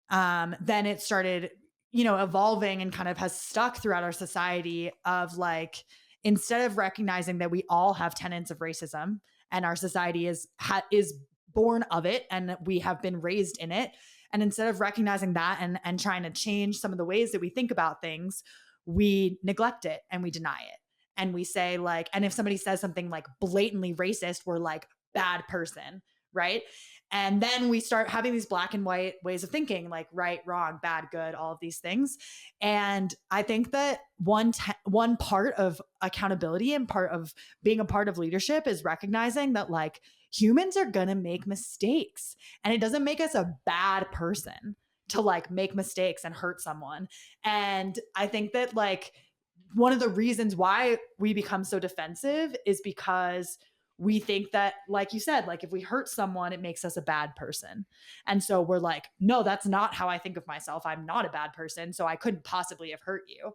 then it started, you know, evolving and kind of has stuck throughout our society of like, instead of recognizing that we all have tenets of racism and our society is born of it and we have been raised in it, and instead of recognizing that and trying to change some of the ways that we think about things, we neglect it and we deny it. And we say like, and if somebody says something like blatantly racist, we're like, bad person, right? And then we start having these black and white ways of thinking, like right, wrong, bad, good, all of these things. And I think that one part of accountability and part of being a part of leadership is recognizing that like humans are going to make mistakes, and it doesn't make us a bad person to like make mistakes and hurt someone. And I think that like one of the reasons why we become so defensive is because we think that, like you said, like if we hurt someone, it makes us a bad person. And so we're like, no, that's not how I think of myself. I'm not a bad person, so I couldn't possibly have hurt you.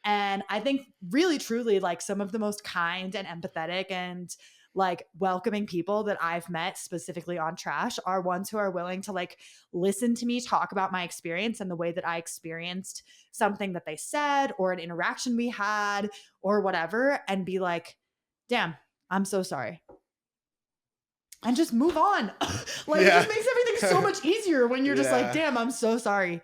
And I think really, truly, like some of the most kind and empathetic and like welcoming people that I've met specifically on Trash are ones who are willing to like listen to me talk about my experience and the way that I experienced something that they said or an interaction we had or whatever, and be like, damn, I'm so sorry. And just move on. Like it just makes everything so much easier when you're just like, damn, I'm so sorry.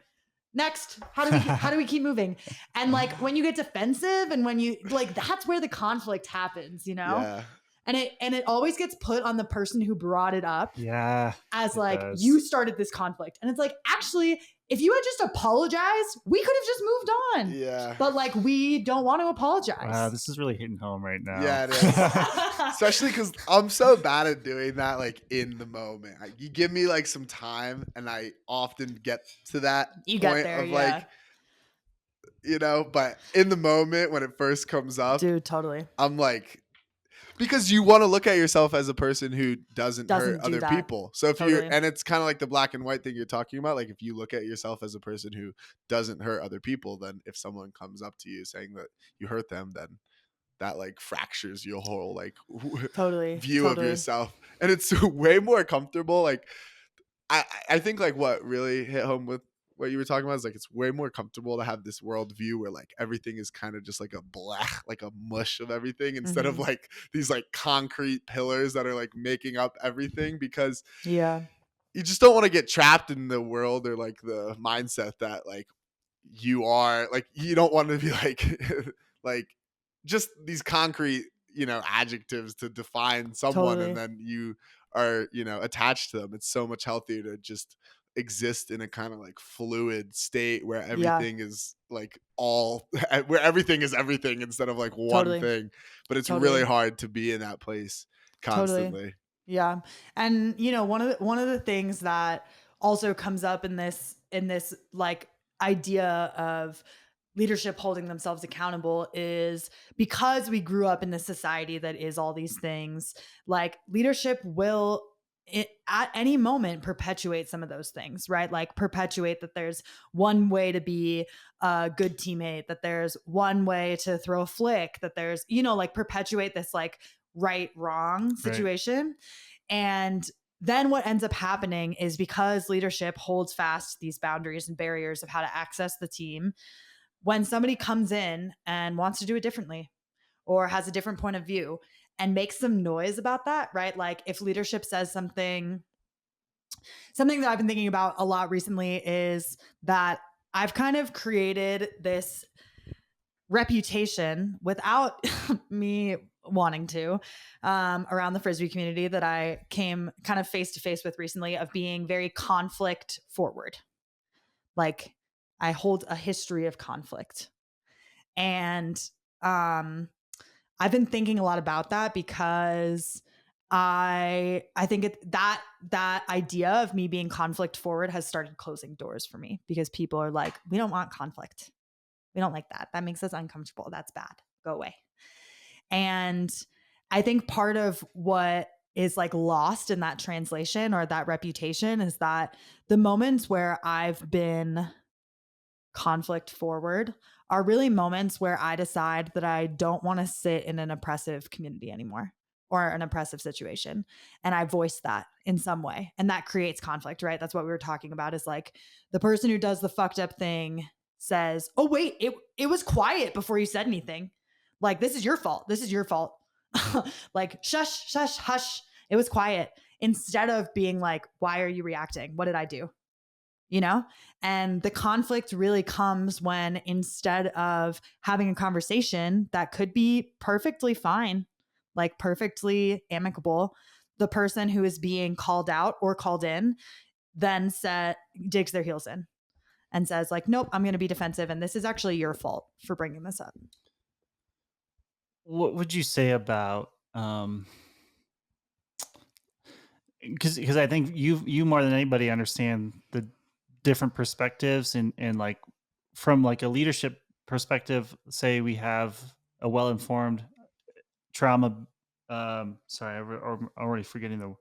Next, how do we keep moving? And like when you get defensive and when you like, that's where the conflict happens, you know? Yeah. And it always gets put on the person who brought it up. Yeah. As like, you started this conflict. And it's like, actually, if you had just apologized, we could have just moved on. Yeah. But like, we don't want to apologize. Wow, this is really hitting home right now. Yeah, it is. Especially because I'm so bad at doing that, like in the moment. You give me like some time, and I often get to that point of like, you know, but in the moment when it first comes up, dude, totally. I'm like, because you want to look at yourself as a person who doesn't hurt other people. So if you're, and it's kind of like the black and white thing you're talking about. Like if you look at yourself as a person who doesn't hurt other people, then if someone comes up to you saying that you hurt them, then that like fractures your whole like view of yourself. And it's way more comfortable. Like I think like what really hit home with what you were talking about is like it's way more comfortable to have this worldview where like everything is kind of just like a black, like a mush of everything instead of like these like concrete pillars that are like making up everything, because you just don't want to get trapped in the world or like the mindset that like you are like, you don't want to be like like just these concrete, you know, adjectives to define someone and then you are, you know, attached to them. It's so much healthier to just exist in a kind of like fluid state where everything is like where everything is everything instead of like one thing. But it's really hard to be in that place constantly. Yeah. And you know, one of the things that also comes up in this like idea of leadership holding themselves accountable is because we grew up in this society that is all these things, like leadership will at any moment perpetuate some of those things, right? Like perpetuate that there's one way to be a good teammate, that there's one way to throw a flick, that there's, you know, like perpetuate this like right, wrong situation. Right. And then what ends up happening is because leadership holds fast these boundaries and barriers of how to access the team, when somebody comes in and wants to do it differently or has a different point of view and makes some noise about that, right? Like if leadership says something that I've been thinking about a lot recently is that I've kind of created this reputation without me wanting to around the Frisbee community that I came kind of face to face with recently of being very conflict forward. Like I hold a history of conflict. And I've been thinking a lot about that because I think that idea of me being conflict forward has started closing doors for me because people are like, we don't want conflict. We don't like that. That makes us uncomfortable. That's bad. Go away. And I think part of what is like lost in that translation or that reputation is that the moments where I've been conflict forward are really moments where I decide that I don't want to sit in an oppressive community anymore or an oppressive situation. And I voice that in some way. And that creates conflict, right? That's what we were talking about is like the person who does the fucked up thing says, oh, wait, it was quiet before you said anything. Like, this is your fault. This is your fault. Like, shush, shush, hush. It was quiet. Instead of being like, why are you reacting? What did I do? You know? And the conflict really comes when instead of having a conversation that could be perfectly fine, like perfectly amicable, the person who is being called out or called in then digs their heels in and says like, nope, I'm going to be defensive. And this is actually your fault for bringing this up. What would you say about, because I think you more than anybody understand the different perspectives and like from like a leadership perspective, say we have a well-informed trauma, sorry, I'm already forgetting the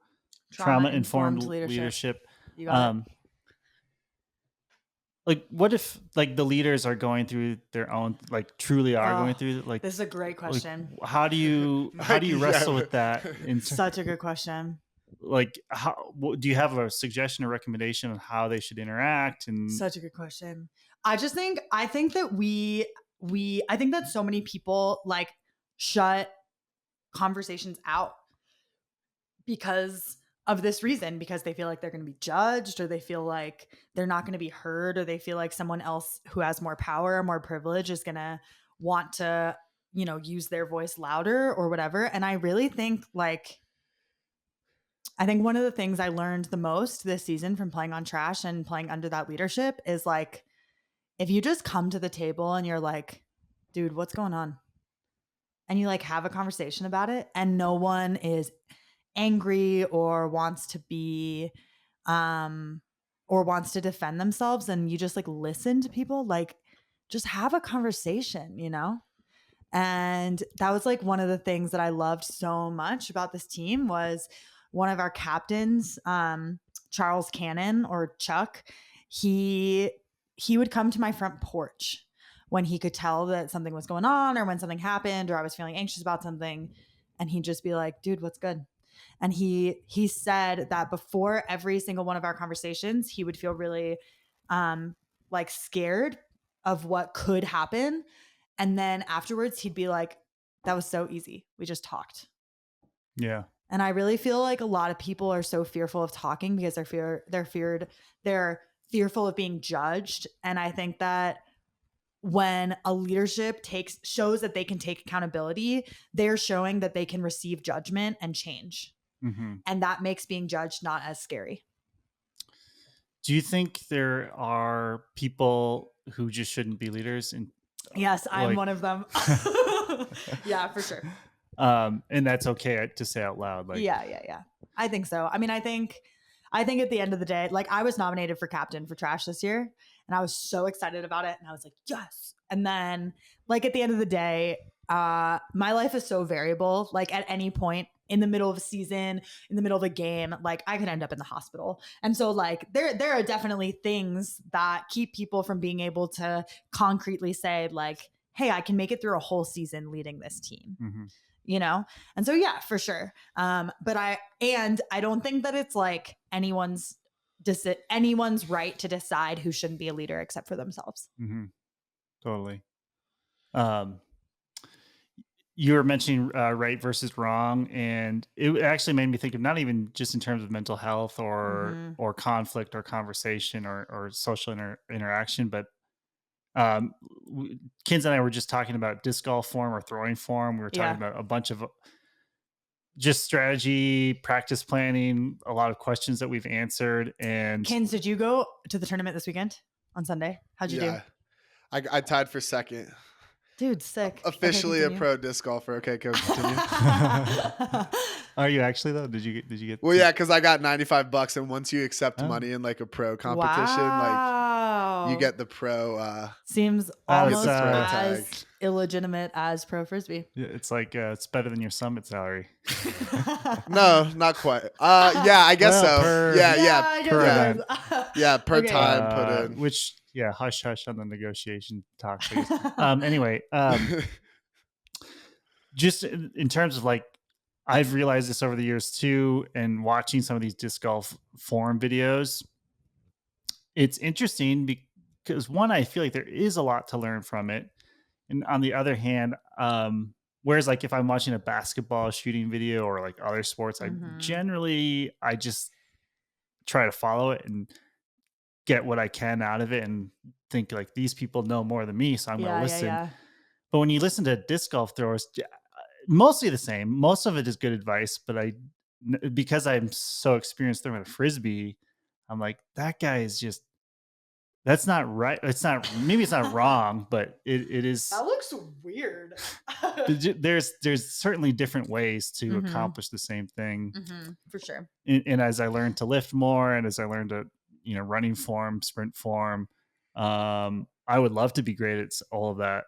trauma-informed leadership. You got it. Like what if like the leaders are going through their own, like truly are going through like, this is a great question. Like, how do you wrestle with that? Such a good question. Like do you have a suggestion or recommendation on how they should interact? And such a good question. I think that I think that so many people like shut conversations out because of this reason, because they feel like they're going to be judged or they feel like they're not going to be heard or they feel like someone else who has more power or more privilege is going to want to, you know, use their voice louder or whatever. And I really think I think one of the things I learned the most this season from playing on Trash and playing under that leadership is like, if you just come to the table and you're like, dude, what's going on? And you like have a conversation about it and no one is angry or wants to be, or wants to defend themselves and you just like listen to people, like just have a conversation, you know? And that was like one of the things that I loved so much about this team was one of our captains, Charles Cannon or Chuck, he would come to my front porch when he could tell that something was going on or when something happened or I was feeling anxious about something. And he'd just be like, dude, what's good? And he said that before every single one of our conversations, he would feel really like scared of what could happen. And then afterwards, he'd be like, that was so easy. We just talked. Yeah. And I really feel like a lot of people are so fearful of talking because they're fearful of being judged. And I think that when a leadership shows that they can take accountability, they're showing that they can receive judgment and change. Mm-hmm. And that makes being judged not as scary. Do you think there are people who just shouldn't be leaders? And yes, I'm one of them. Yeah, for sure. And that's okay to say out loud. Like, yeah. I think so. I mean, I think at the end of the day, like I was nominated for captain for Trash this year and I was so excited about it. And I was like, yes. And then like at the end of the day, my life is so variable. Like at any point in the middle of a season, in the middle of a game, like I could end up in the hospital. And so like there are definitely things that keep people from being able to concretely say like, hey, I can make it through a whole season leading this team. Mm-hmm. you know? And so, yeah, for sure. But I don't think that it's like anyone's right to decide who shouldn't be a leader except for themselves. Mm-hmm. Totally. You were mentioning right versus wrong, and it actually made me think of not even just in terms of mental health or conflict or conversation or social interaction, but Kids and I were just talking about disc golf form or throwing form. We were talking Yeah. about a bunch of just strategy, practice planning, a lot of questions that we've answered. And Kins, did you go to the tournament this weekend on Sunday? How'd you do? I tied for second. Dude, sick. Officially Okay, a pro disc golfer. Okay, continue. Are you actually though? Did you get? Well, yeah, because I got $95, and once you accept money in like a pro competition, like you get the pro. Seems That's, almost pro as tag. illegitimate as pro frisbee. Yeah, it's like it's better than your summit salary. No, not quite. Yeah, I guess Well, so. per- Yeah, I guess per it event. is. yeah, per Okay. time put in. Which, yeah, hush hush on the negotiation talks. I guess. Anyway, just in terms of like, I've realized this over the years too, and watching some of these disc golf forum videos, it's interesting because one, I feel like there is a lot to learn from it, and on the other hand, whereas like if I'm watching a basketball shooting video or like other sports, I just try to follow it and get what I can out of it and think like these people know more than me, so I'm going to listen. Yeah. But when you listen to disc golf throwers, mostly the same. Most of it is good advice, but because I'm so experienced throwing a frisbee, I'm like, that guy is just, that's not right. It's not, maybe it's not wrong, but it is. That looks weird. There's certainly different ways to accomplish the same thing. For sure. And as I learned to lift more, and as I learned to, running form, sprint form, I would love to be great at all of that.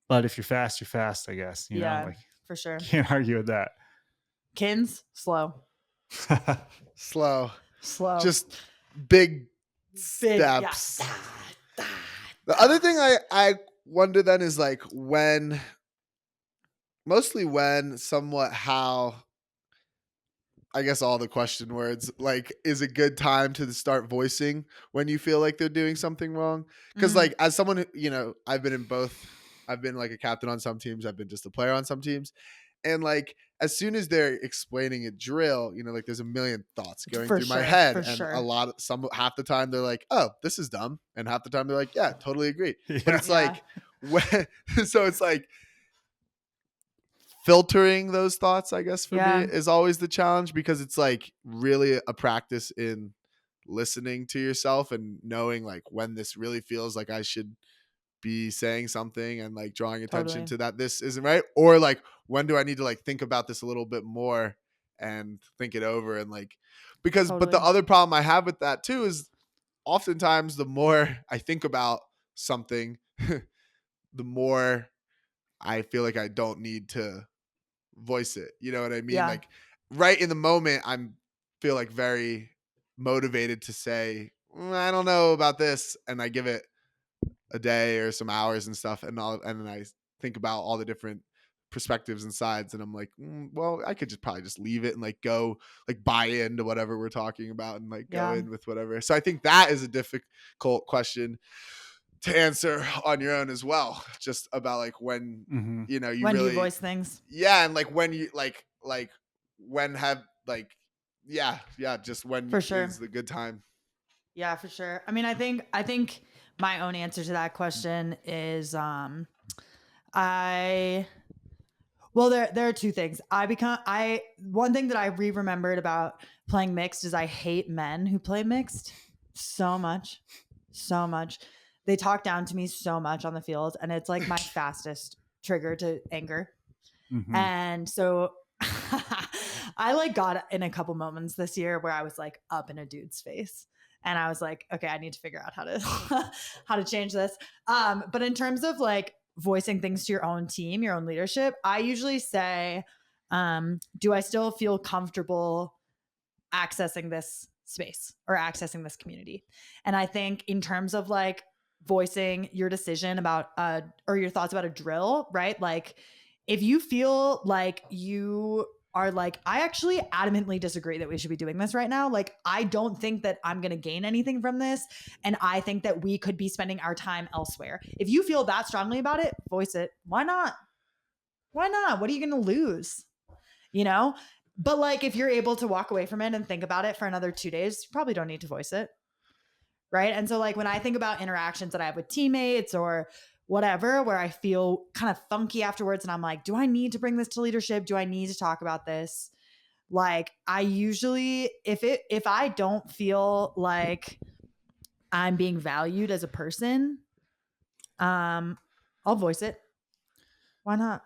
But if you're fast, I guess, like, for sure. Can't argue with that. Kins, slow. Slow. Just big steps. Yeah. The other thing I wonder then is like somewhat how, I guess all the question words, like, is a good time to start voicing when you feel like they're doing something wrong? Because like as someone who, I've been in both. I've been like a captain on some teams. I've been just a player on some teams. And like, as soon as they're explaining a drill, like there's a million thoughts going through my head. And half the time they're like, oh, this is dumb. And half the time they're like, yeah, totally agree. Yeah. But it's like, so it's like filtering those thoughts, I guess, for me is always the challenge, because it's like really a practice in listening to yourself and knowing like when this really feels like I should be saying something and like drawing attention to that this isn't right, or like when do I need to like think about this a little bit more and think it over, and like but the other problem I have with that too is oftentimes the more I think about something the more I feel like I don't need to voice it, you know what I mean? Like right in the moment I'm feel like very motivated to say I don't know about this, and I give it a day or some hours and stuff, and then I think about all the different perspectives and sides, and I'm like, well, I could probably just leave it and like go like buy into whatever we're talking about and like go in with whatever. So I think that is a difficult question to answer on your own as well, just about like when you when really, you voice things, and like when you like when have like just when for sure is the good time. Yeah, for sure. I mean, I think my own answer to that question is there are two things. One thing that I remembered about playing mixed is I hate men who play mixed so much. They talk down to me so much on the field, and it's like my fastest trigger to anger. And so I like got in a couple moments this year where I was like up in a dude's face. And I was like, okay, I need to figure out how to change this. But in terms of like voicing things to your own team, your own leadership, I usually say, do I still feel comfortable accessing this space or accessing this community? And I think in terms of like voicing your decision about or your thoughts about a drill, right? Like if you feel like you are like, I actually adamantly disagree that we should be doing this right now. Like, I don't think that I'm going to gain anything from this. And I think that we could be spending our time elsewhere. If you feel that strongly about it, voice it. Why not? Why not? What are you going to lose? You know? But like, if you're able to walk away from it and think about it for another 2 days, you probably don't need to voice it. Right. And so like when I think about interactions that I have with teammates or whatever, where I feel kind of funky afterwards and I'm like, do I need to bring this to leadership? Do I need to talk about this? Like I usually, if I don't feel like I'm being valued as a person, I'll voice it. Why not?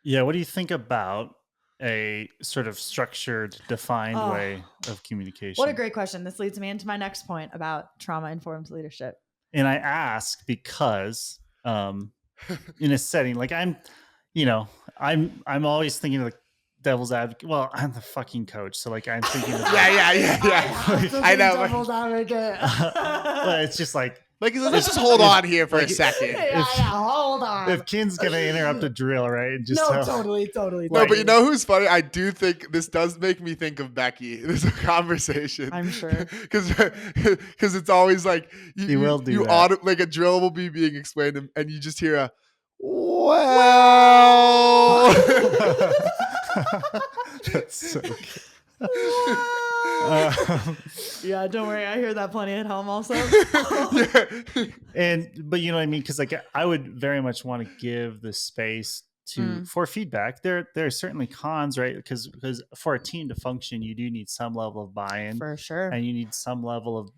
Yeah. What do you think about a sort of structured, defined way of communication? What a great question. This leads me into my next point about trauma-informed leadership. And I ask because in a setting like I'm always thinking of the devil's advocate. Well, I'm the fucking coach, so like I'm thinking of yeah. I know. Devil's advocate. But it's just like let's just hold on here for a second. Hold on. If Ken's gonna interrupt a drill, right? And just totally. No, but you know who's funny? I do think this does make me think of Becky. This is a conversation. I'm sure. Because it's always like you will do that. Like a drill will be being explained and you just hear a well. That's so good. Yeah, don't worry. I hear that plenty at home also. But you know what I mean? Because like I would very much want to give the space for feedback. There are certainly cons, right? Because for a team to function, you do need some level of buy-in, for sure, and you need some level of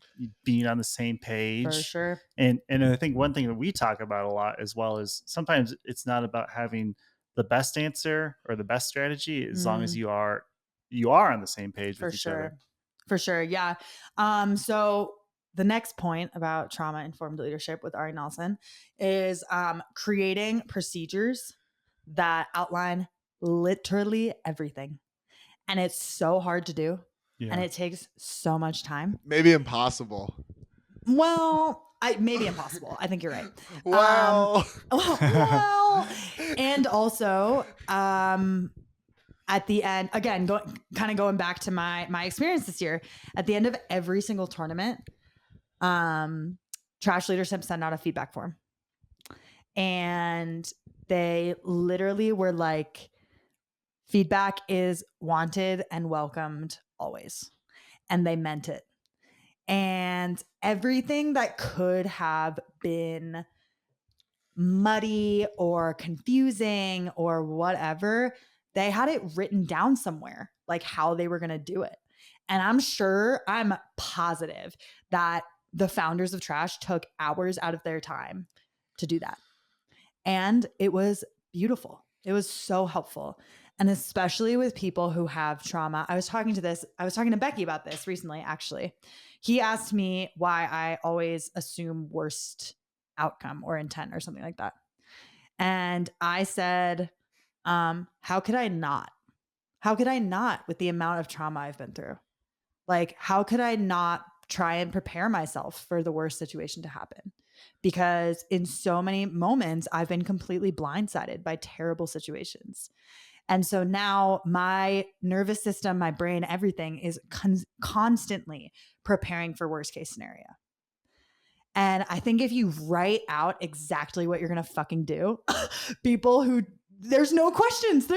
being on the same page, for sure. And I think one thing that we talk about a lot as well is sometimes it's not about having the best answer or the best strategy, as long as you are on the same page with each other. For sure. Yeah. So the next point about trauma-informed leadership with Ari Nelson is creating procedures that outline literally everything. And it's so hard to do. Yeah. And it takes so much time. Maybe impossible. Well, maybe impossible. I think you're right. Well, and also, at the end, again, going back to my experience this year, at the end of every single tournament, trash leadership sent out a feedback form. And they literally were like, feedback is wanted and welcomed always. And they meant it. And everything that could have been muddy or confusing or whatever, they had it written down somewhere, like how they were going to do it. And I'm positive that the founders of Trash took hours out of their time to do that. And it was beautiful. It was so helpful. And especially with people who have trauma. I was talking to Becky about this recently, actually. He asked me why I always assume worst outcome or intent or something like that. And I said, how could I not? How could I not with the amount of trauma I've been through? Like, how could I not try and prepare myself for the worst situation to happen? Because in so many moments, I've been completely blindsided by terrible situations. And so now my nervous system, my brain, everything is constantly preparing for worst case scenario. And I think if you write out exactly what you're going to fucking do, there's no questions.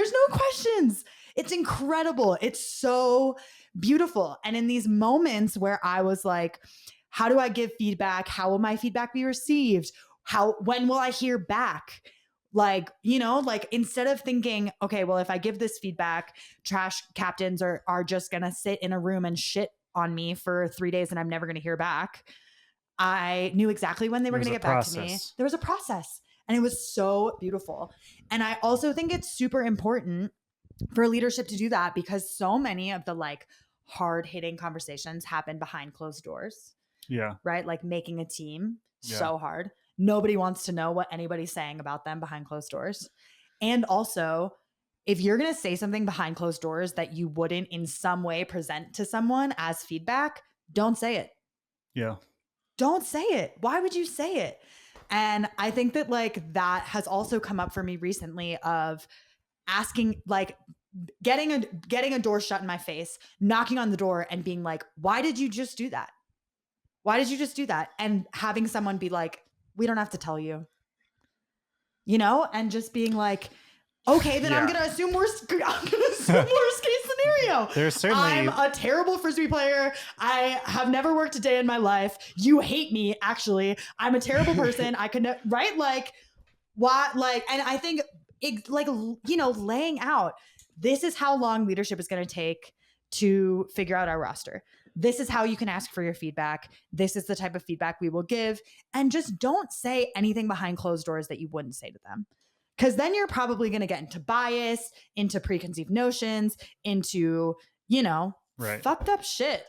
It's incredible. It's so beautiful. And in these moments where I was like, how do I give feedback? How will my feedback be received? When will I hear back? Like, instead of thinking, okay, well, if I give this feedback, trash captains are just going to sit in a room and shit on me for 3 days and I'm never going to hear back. I knew exactly when they were going to get back to me. There was a process and it was so beautiful. And I also think it's super important for leadership to do that because so many of the like hard hitting conversations happen behind closed doors. Yeah. Right. Like making a team. Yeah. So hard. Nobody wants to know what anybody's saying about them behind closed doors. And also, if you're going to say something behind closed doors that you wouldn't in some way present to someone as feedback, don't say it. Yeah. Don't say it. Why would you say it? And I think that like that has also come up for me recently of asking, like, getting a door shut in my face, knocking on the door and being like, why did you just do that? Why did you just do that? And having someone be like, we don't have to tell you, and just being like, okay, then I'm Yeah. gonna assume worst case scenario. There's certainly I'm a terrible frisbee player. I have never worked a day in my life. You hate me, actually. I'm a terrible person. I could right, like, what, like, and I think it, like, laying out, this is how long leadership is going to take to figure out our roster. This is how you can ask for your feedback. This is the type of feedback we will give. And just don't say anything behind closed doors that you wouldn't say to them. Because then you're probably going to get into bias, into preconceived notions, into, Right. fucked up shit.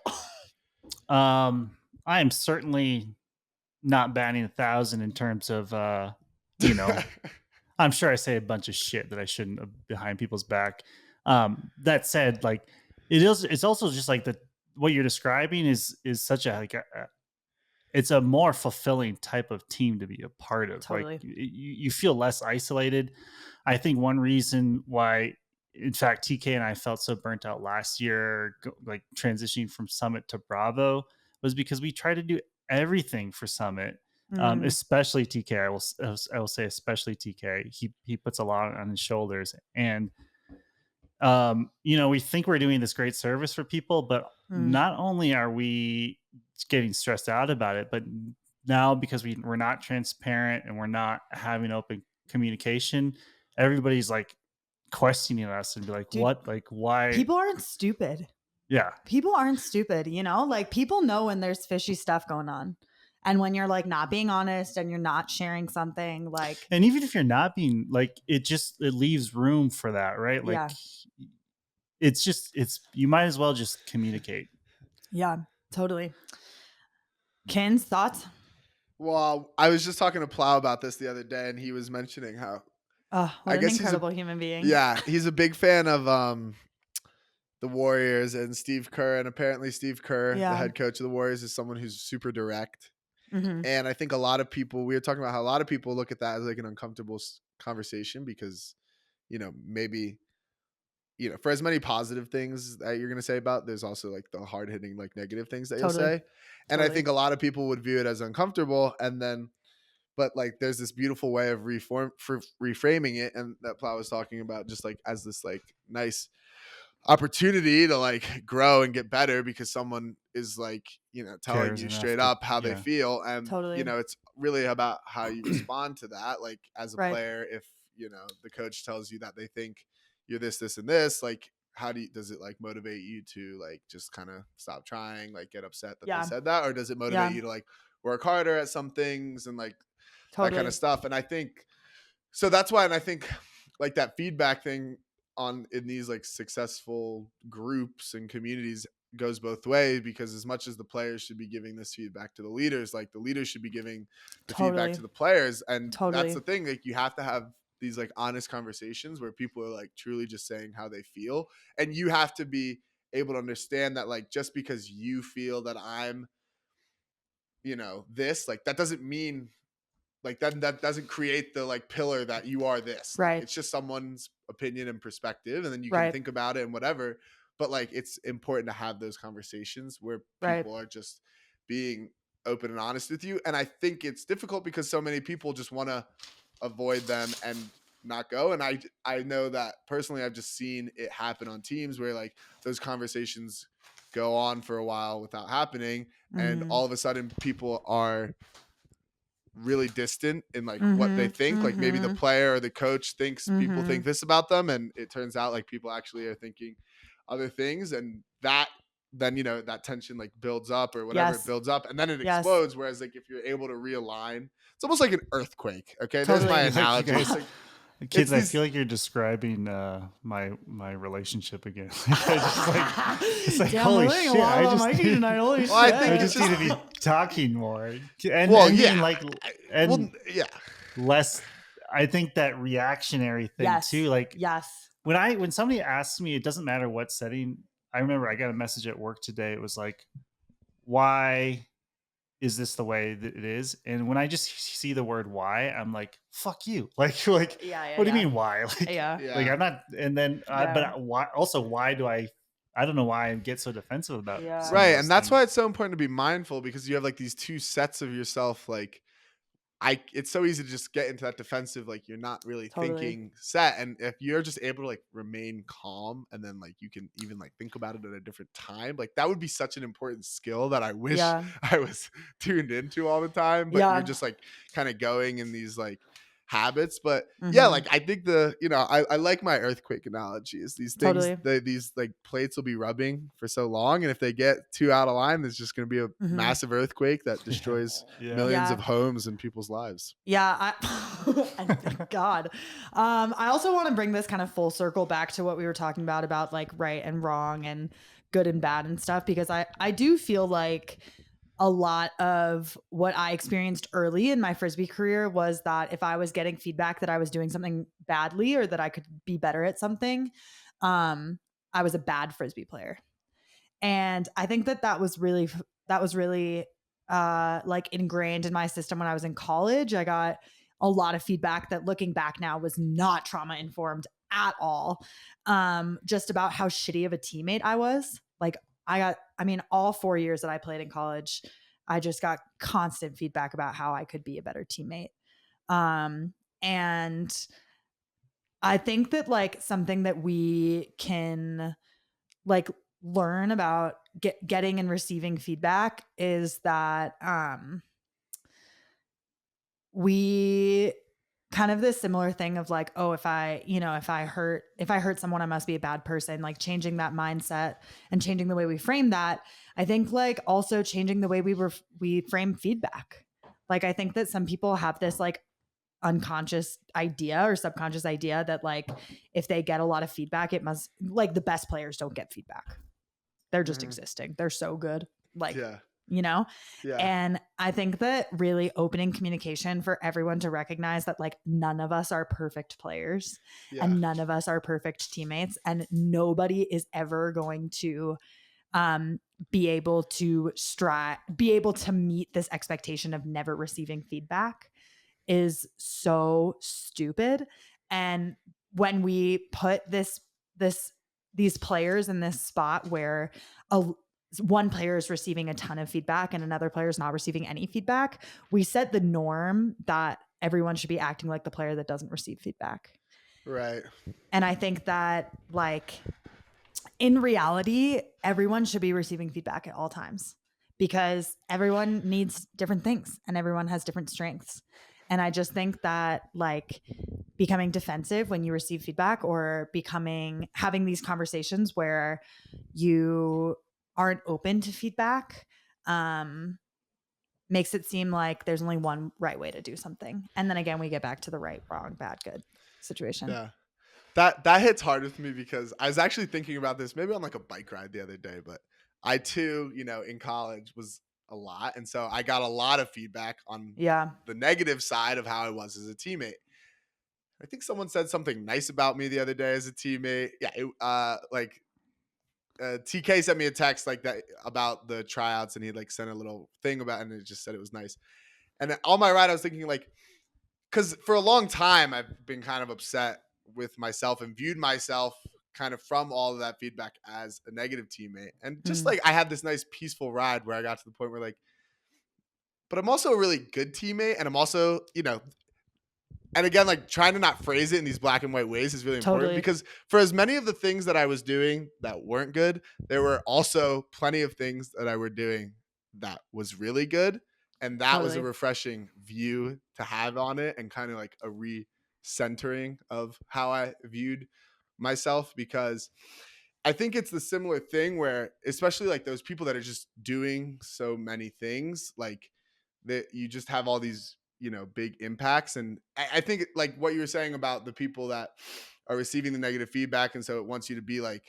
I am certainly not batting 1,000 in terms of, I'm sure I say a bunch of shit that I shouldn't have behind people's back. That said, like, it's also just like what you're describing is such it's a more fulfilling type of team to be a part of. Totally. Like, you feel less isolated. I think one reason why, in fact, TK and I felt so burnt out last year, like transitioning from Summit to Bravo, was because we tried to do everything for Summit. Especially TK. I will say, especially TK. He puts a lot on his shoulders, and we think we're doing this great service for people, but not only are we getting stressed out about it, but now because we're not transparent and we're not having open communication, everybody's like questioning us and be like, Dude, what, like, why? People aren't stupid. Yeah. People aren't stupid, like, people know when there's fishy stuff going on. And when you're, like, not being honest and you're not sharing something, like, and even if you're not being, like, it leaves room for that, right? Like, yeah. it's you might as well just communicate. Yeah, totally. Ken's thoughts? Well, I was just talking to Plow about this the other day, and he was mentioning how Oh, what I an guess incredible human being. Yeah, he's a big fan of the Warriors and Steve Kerr, and apparently Steve Kerr, the head coach of the Warriors, is someone who's super direct. And I think we were talking about how a lot of people look at that as like an uncomfortable conversation because, maybe, for as many positive things that you're going to say about, there's also like the hard hitting, like negative things that you'll say. And I think a lot of people would view it as uncomfortable. And then, but like, there's this beautiful way of reframing it. And that Plow was talking about, just like as this like nice opportunity to like grow and get better because someone is like, telling Cares you enough straight to- up how they yeah. feel. And, Totally. it's really about how you respond to that. Like as a Right. player, if, the coach tells you that they think you're this, and this, like, does it like motivate you to like just kind of stop trying, like get upset that Yeah. they said that? Or does it motivate you to like work harder at some things and like that kind of stuff? And I think, so that's why, and I think like that feedback thing in these like successful groups and communities goes both ways, because as much as the players should be giving this feedback to the leaders, like the leaders should be giving the feedback to the players. And that's the thing, like you have to have these like honest conversations where people are like truly just saying how they feel, and you have to be able to understand that like just because you feel that I'm this, like that doesn't mean like that doesn't create the like pillar that you are this. Right. It's just someone's opinion and perspective, and then you can think about it and whatever. But like it's important to have those conversations where people are just being open and honest with you. And I think it's difficult because so many people just want to avoid them and not go. And I know that personally, I've just seen it happen on teams where like those conversations go on for a while without happening, and all of a sudden people are really distant in like what they think. Like maybe the player or the coach thinks people think this about them, and it turns out like people actually are thinking other things, and that then that tension like builds up or whatever, it builds up, and then it explodes. Whereas like if you're able to realign, it's almost like an earthquake. Okay, there's my analogy. Kids, I feel like you're describing my relationship again. It's like holy shit! I just need to be talking more and being like less. I think that reactionary thing too. Like when somebody asks me, it doesn't matter what setting. I remember I got a message at work today. It was like, why is this the way that it is? And when I just see the word why, I'm like, fuck you. Like, Yeah, yeah, what do you yeah. mean why? Yeah. Like Yeah. I'm not, and then, Yeah. why, also, why do I don't know why I get so defensive about Yeah. some of Right. those And that's why things. it's so important to be mindful, because you have like these two sets of yourself. Like, it's so easy to just get into that defensive, like you're not really Totally. thinking set. And if you're just able to like remain calm, and then like you can even like think about it at a different time, like that would be such an important skill that I wish Yeah. I was tuned into all the time. But you're Yeah. just like kind of going in these like habits. But yeah, Mhm. like I think I like my earthquake analogies. These things, Totally. these like plates will be rubbing for so long, and if they get too out of line, there's just going to be a Mhm. massive earthquake that Yeah. destroys Yeah. millions Yeah. of homes and people's lives. Yeah, thank God. I also want to bring this kind of full circle back to what we were talking about like right and wrong and good and bad and stuff, because I do feel like a lot of what I experienced early in my Frisbee career was that if I was getting feedback that I was doing something badly or that I could be better at something, um, I was a bad Frisbee player. And I think that was really like ingrained in my system when I was in college. I got a lot of feedback that, looking back now, was not trauma informed at all. Just about how shitty of a teammate I was. Like, I mean, all 4 years that I played in college, I just got constant feedback about how I could be a better teammate. And I think that like something that we can like learn about getting and receiving feedback is that we kind of this similar thing of like, oh, if I hurt someone, I must be a bad person. Like, changing that mindset and changing the way we frame that. I think like also changing the way we frame feedback. Like, I think that some people have this like unconscious idea or subconscious idea that like if they get a lot of feedback, it must, like, the best players don't get feedback. They're just Mhm. existing. They're so good. Like, Yeah. you know? Yeah. And I think that really opening communication for everyone to recognize that like none of us are perfect players Yeah. and none of us are perfect teammates, and nobody is ever going to be able to meet this expectation of never receiving feedback is so stupid. And when we put these players in this spot where a one player is receiving a ton of feedback and another player is not receiving any feedback, we set the norm that everyone should be acting like the player that doesn't receive feedback. Right. And I think that like in reality, everyone should be receiving feedback at all times, because everyone needs different things and everyone has different strengths. And I just think that like becoming defensive when you receive feedback, or having these conversations where you aren't open to feedback, makes it seem like there's only one right way to do something. And then again, we get back to the right, wrong, bad, good situation. Yeah. That hits hard with me, because I was actually thinking about this maybe on like a bike ride the other day. But I too, in college was a lot. And so I got a lot of feedback on Yeah. the negative side of how I was as a teammate. I think someone said something nice about me the other day as a teammate. Yeah. TK sent me a text like that about the tryouts, and he like sent a little thing about it, and it just said it was nice. And then on my ride, I was thinking like, because for a long time I've been kind of upset with myself and viewed myself kind of from all of that feedback as a negative teammate. And just like I had this nice peaceful ride where I got to the point where like, but I'm also a really good teammate, and I'm also, and again, like trying to not phrase it in these black and white ways is really important, Totally. because for as many of the things that I was doing that weren't good, there were also plenty of things that I were doing that was really good. And that was a Totally. refreshing view to have on it, and kind of like a recentering of how I viewed myself. Because I think it's the similar thing where, especially like those people that are just doing so many things, like that you just have all these, big impacts. And I think like what you were saying about the people that are receiving the negative feedback. And so it wants you to be like,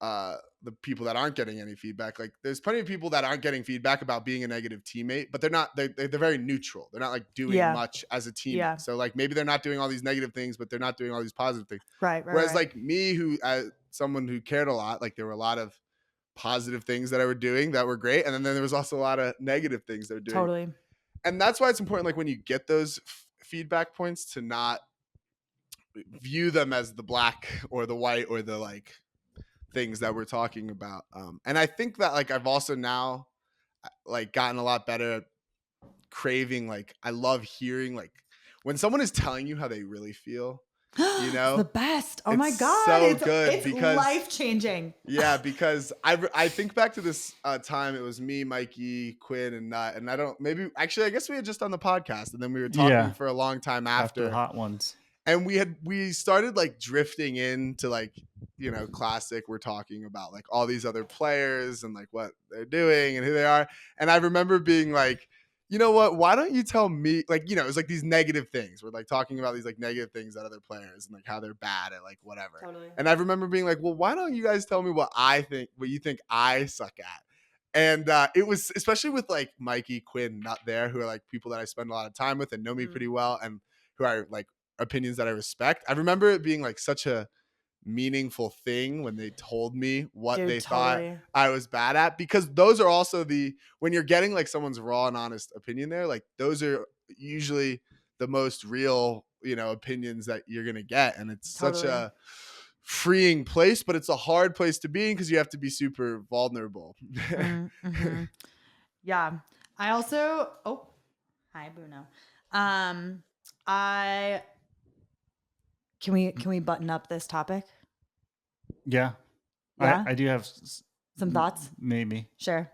the people that aren't getting any feedback. Like there's plenty of people that aren't getting feedback about being a negative teammate, but they're very neutral. They're not like doing Yeah. much as a teammate. Yeah. So like maybe they're not doing all these negative things, but they're not doing all these positive things. Right. Whereas Right. like me, who as someone who cared a lot, like there were a lot of positive things that I were doing that were great. And then there was also a lot of negative things they were doing. Totally. And that's why it's important, like when you get those feedback points, to not view them as the black or the white or the like things that we're talking about. And I think that like I've also now like gotten a lot better at craving, like I love hearing like when someone is telling you how they really feel, you know. It's the best. Oh my It's God. so good it's because life-changing. yeah, because I think back to this time. It was me, Mikey, Quinn, and Nut, and I don't maybe actually I guess we had just done the podcast, and then we were talking Yeah. for a long time After the after, hot ones. and we started like drifting into like, you know, classic. We're talking about like all these other players and like what they're doing and who they are, and I remember being like, you know what? Why don't you tell me? Like, you know, it was like these negative things. We're like talking about these like negative things that other players and like how they're bad at like whatever. Totally. And I remember being like, well, why don't you guys tell me what you think I suck at? And it was especially with like Mikey, Quinn, Nut there, who are like people that I spend a lot of time with and know me pretty well, and who are like opinions that I respect. I remember it being like such a meaningful thing when they told me what Dude, they thought totally. I was bad at, because those are also when you're getting like someone's raw and honest opinion there, like those are usually the most real, you know, opinions that you're going to get. And it's such Totally. a freeing place, but it's a hard place to be in because you have to be super vulnerable. Mm-hmm. Yeah. I also, hi Bruno. Can we button up this topic? Yeah. Yeah? I do have Some thoughts? maybe. Sure.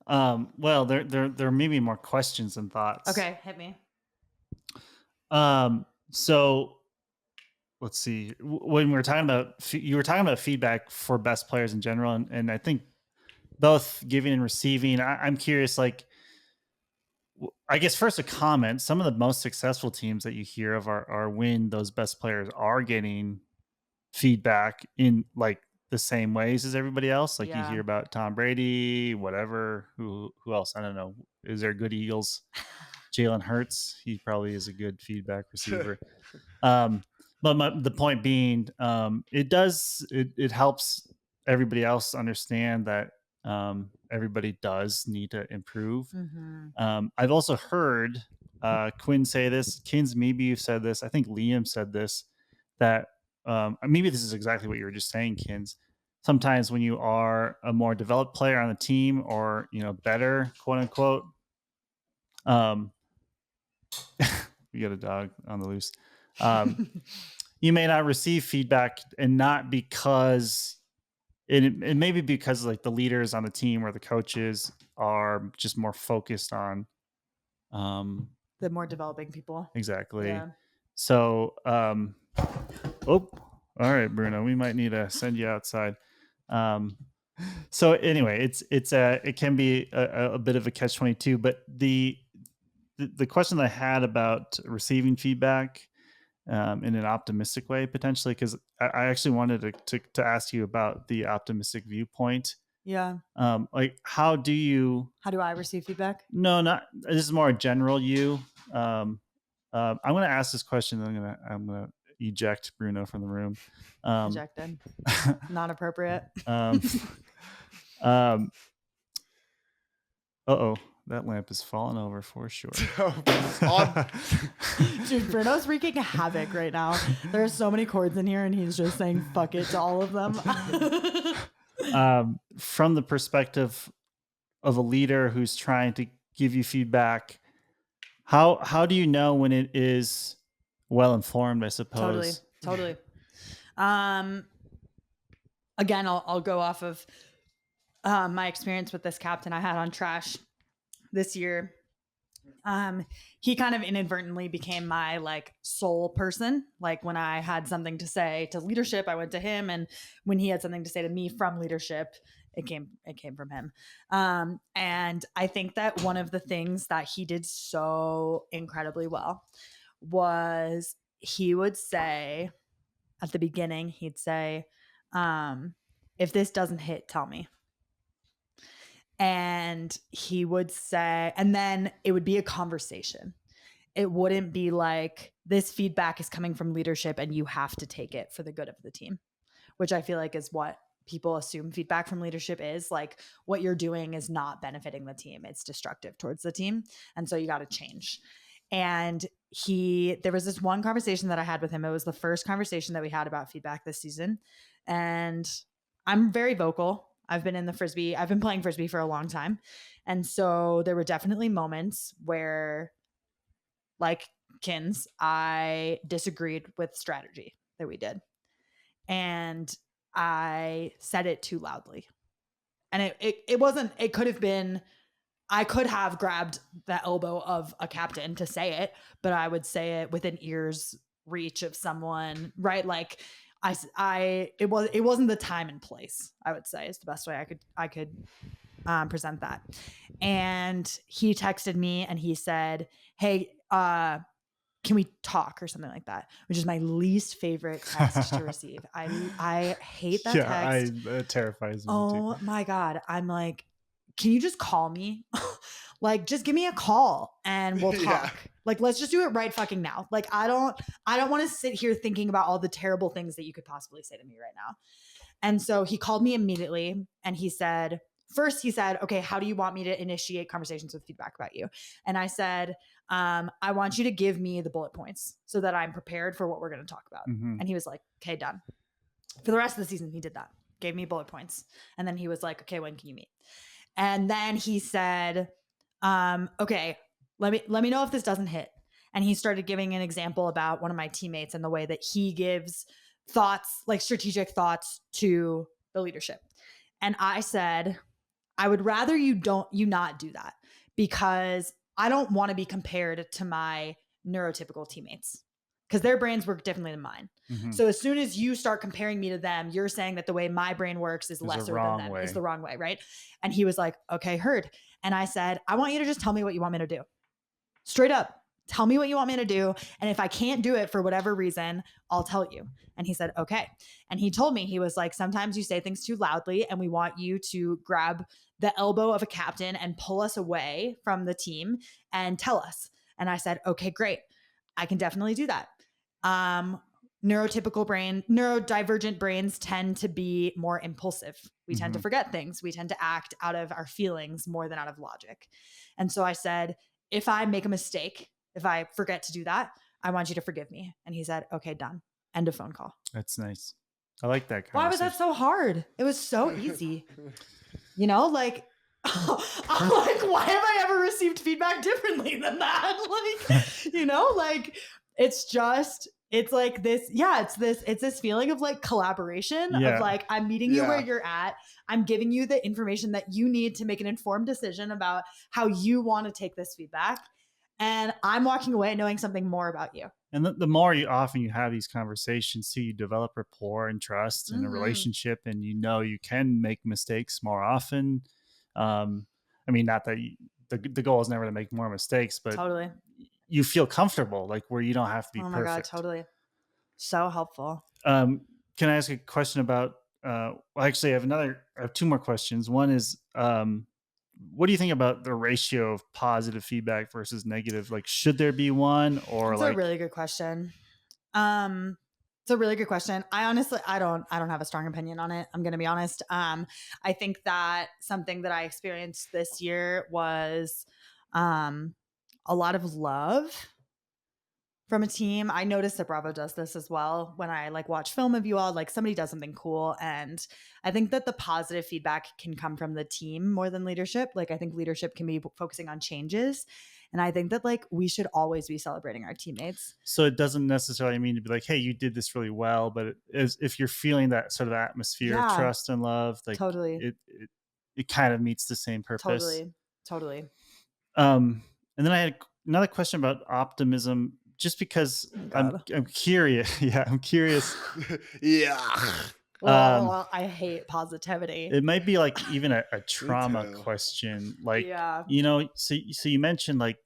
Well, there may be more questions than thoughts. Okay, hit me. So let's see. When we were talking about, you were talking about feedback for best players in general, and I think both giving and receiving. I'm curious, like, I guess first a comment. Some of the most successful teams that you hear of are when those best players are getting feedback in like the same ways as everybody else. Like you Yeah. hear about Tom Brady, whatever. Who else? I don't know. Is there good Eagles? Jalen Hurts. He probably is a good feedback receiver. But the point being, it helps everybody else understand that everybody does need to improve. Mm-hmm. I've also heard Quinn say this. Kins, maybe you've said this. I think Liam said this, that maybe this is exactly what you were just saying, Kins. Sometimes when you are a more developed player on the team, or you know, better, quote unquote, we got a dog on the loose. You may not receive feedback, and not because it may be because like the leaders on the team or the coaches are just more focused on The more developing people. exactly. Yeah. So all right, Bruno, we might need to send you outside. So anyway, it can be a bit of a catch-22, but the question I had about receiving feedback in an optimistic way, potentially, because I actually wanted to ask you about the optimistic viewpoint. Yeah. Like, how do I receive feedback? No, not this is more a general you. I'm going to ask this question. I'm gonna eject Bruno from the room. Ejected. Not appropriate. That lamp is falling over for sure. Dude, Bruno's wreaking havoc right now. There's so many chords in here, and he's just saying fuck it to all of them. From the perspective of a leader who's trying to give you feedback, how do you know when it is well informed, I suppose? Totally. Again, I'll go off of my experience with this captain I had on Trash this year. He kind of inadvertently became my like sole person. Like when I had something to say to leadership, I went to him, and when he had something to say to me from leadership, it came from him. And I think that one of the things that he did so incredibly well was he would say at the beginning, he'd say, if this doesn't hit, tell me. And he would say, and then it would be a conversation. It wouldn't be like, this feedback is coming from leadership and you have to take it for the good of the team, which I feel like is what people assume feedback from leadership is. Like, what you're doing is not benefiting the team. It's destructive towards the team. And so you got to change. And there was this one conversation that I had with him. It was the first conversation that we had about feedback this season. And I'm very vocal. I've been playing Frisbee for a long time. And so there were definitely moments where, like Kins, I disagreed with strategy that we did. And I said it too loudly. And it could have been, I could have grabbed the elbow of a captain to say it, but I would say it within ear's reach of someone, right? Like it wasn't the time and place, I would say, is the best way I could present that. And he texted me and he said, "Hey, can we talk?" or something like that, which is my least favorite text to receive. I hate that text. That terrifies me Oh too. my God. I'm like, can you just call me? Like, just give me a call and we'll talk. Yeah. Like, let's just do it right fucking now. Like, I don't want to sit here thinking about all the terrible things that you could possibly say to me right now. And so he called me immediately and he said, okay, how do you want me to initiate conversations with feedback about you? And I said, I want you to give me the bullet points so that I'm prepared for what we're going to talk about. Mm-hmm. And he was like, okay, done. For the rest of the season, he did that. Gave me bullet points. And then he was like, okay, when can you meet? And then he said, okay, let me know if this doesn't hit. And he started giving an example about one of my teammates and the way that he gives thoughts, like strategic thoughts, to the leadership. And I said, I would rather you not do that, because I don't want to be compared to my neurotypical teammates, because their brains work differently than mine. Mm-hmm. So as soon as you start comparing me to them, you're saying that the way my brain works is lesser than them, is the wrong way, right? And he was like, okay, heard. And I said, I want you to just tell me what you want me to do. Straight up, tell me what you want me to do. And if I can't do it for whatever reason, I'll tell you. And he said, okay. And he told me, he was like, sometimes you say things too loudly and we want you to grab the elbow of a captain and pull us away from the team and tell us. And I said, okay, great. I can definitely do that. Neurodivergent brains tend to be more impulsive. We tend to forget things. We tend to act out of our feelings more than out of logic. And so I said, if I make a mistake, if I forget to do that, I want you to forgive me. And he said, okay, done. End of phone call. That's nice. I like that. Why was that so hard? It was so easy. Like, I'm like, why have I ever received feedback differently than that? Like, it's like this. Yeah, it's this feeling of like collaboration, of like, I'm meeting you where you're at. I'm giving you the information that you need to make an informed decision about how you want to take this feedback. And I'm walking away knowing something more about you. And the more often you have these conversations, you develop rapport and trust in a relationship, and you can make mistakes more often. I mean, not that the goal is never to make more mistakes, but totally, you feel comfortable, like where you don't have to be perfect. Oh my God, totally. So helpful. Can I ask a question about, actually I have two more questions. One is, what do you think about the ratio of positive feedback versus negative? Like, should there be one, or It's a really good question. It's a really good question. I honestly, I don't have a strong opinion on it. I'm going to be honest. I think that something that I experienced this year was, a lot of love from a team. I noticed that Bravo does this as well. When I like watch film of you all, like somebody does something cool. And I think that the positive feedback can come from the team more than leadership. Like, I think leadership can be focusing on changes. And I think that like we should always be celebrating our teammates. So it doesn't necessarily mean to be like, hey, you did this really well. But if you're feeling that sort of atmosphere of trust and love, like totally, it kind of meets the same purpose. Totally. And then I had another question about optimism, just because I'm curious. Yeah, I'm curious. Yeah. Well, I hate positivity. It might be like even a trauma question. Like, so you mentioned like,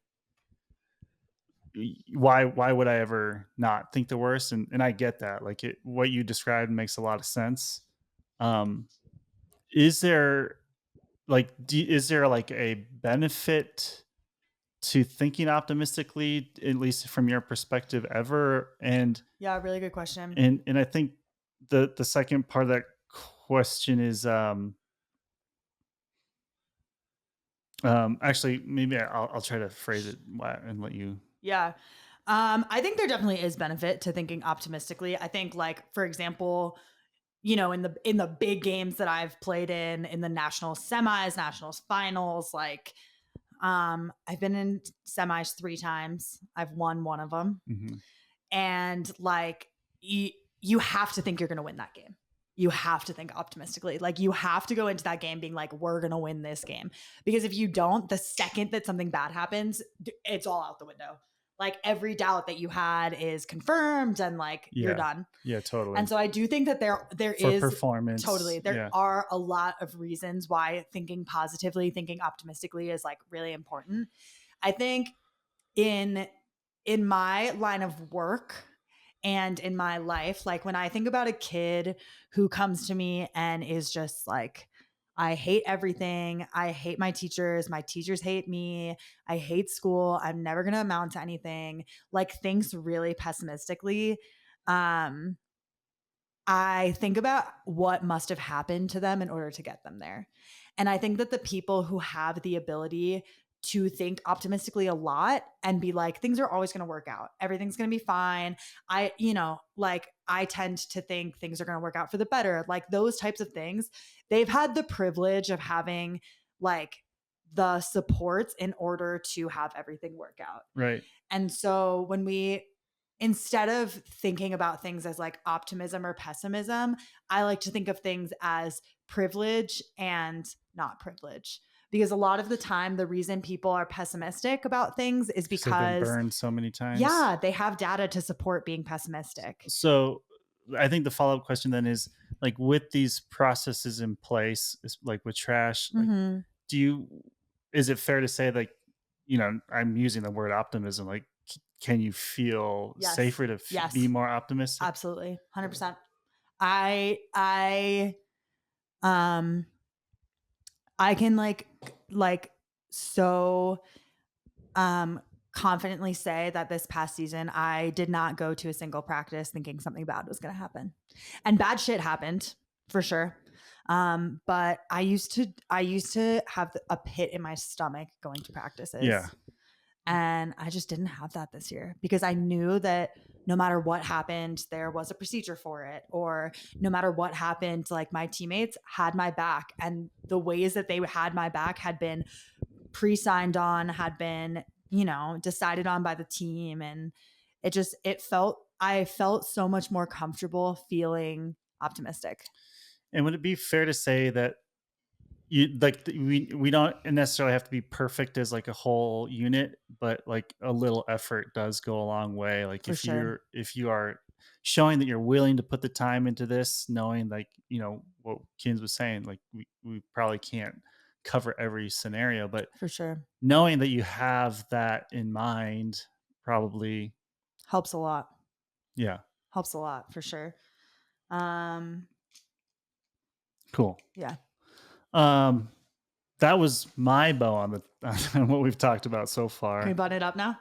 why would I ever not think the worst? And I get that. Like, what you described makes a lot of sense. Is there like a benefit to thinking optimistically, at least from your perspective, ever? And yeah, really good question. And I think the second part of that question is, actually, maybe I'll try to phrase it and let you. Yeah. I think there definitely is benefit to thinking optimistically. I think, like, for example, in the big games that I've played in the national semis, nationals finals, like, I've been in semis 3 times. I've won one of them. Mm-hmm. And like, you have to think you're going to win that game. You have to think optimistically. Like, you have to go into that game being like, we're going to win this game. Because if you don't, the second that something bad happens, it's all out the window. Like, every doubt that you had is confirmed, and like, you're done. Yeah, totally. And so I do think that there for is performance. Totally. There are a lot of reasons why thinking positively, thinking optimistically is like really important. I think in my line of work and in my life, like, when I think about a kid who comes to me and is just like, I hate everything. I hate my teachers. My teachers hate me. I hate school. I'm never going to amount to anything. Like, thinks really pessimistically. I think about what must have happened to them in order to get them there. And I think that the people who have the ability to think optimistically a lot and be like, things are always going to work out. Everything's going to be fine. I tend to think things are going to work out for the better. Like, those types of things, they've had the privilege of having like the supports in order to have everything work out. Right. And so instead of thinking about things as like optimism or pessimism, I like to think of things as privilege and not privilege. Because a lot of the time, the reason people are pessimistic about things is because they've been burned so many times. Yeah, they have data to support being pessimistic. So I think the follow-up question then is, like, with these processes in place, like with trash, Mm-hmm. like, is it fair to say, like, I'm using the word optimism, like, can you feel safer to be more optimistic? Absolutely. 100%. I can so confidently say that this past season, I did not go to a single practice thinking something bad was going to happen. And bad shit happened, for sure. But I used to have a pit in my stomach going to practices. Yeah. And I just didn't have that this year, because I knew that no matter what happened, there was a procedure for it, or no matter what happened, like, my teammates had my back, and the ways that they had my back had been pre-signed on, had been, decided on by the team. And I felt so much more comfortable feeling optimistic. And would it be fair to say that we don't necessarily have to be perfect as like a whole unit, but like a little effort does go a long way. Like, For sure. if you are showing that you're willing to put the time into this, knowing, like, what Kins was saying, like, we probably can't cover every scenario, but For sure. knowing that you have that in mind probably helps a lot. Yeah. Helps a lot, for sure. Cool. Yeah. That was my bow on what we've talked about so far. Can we button it up now?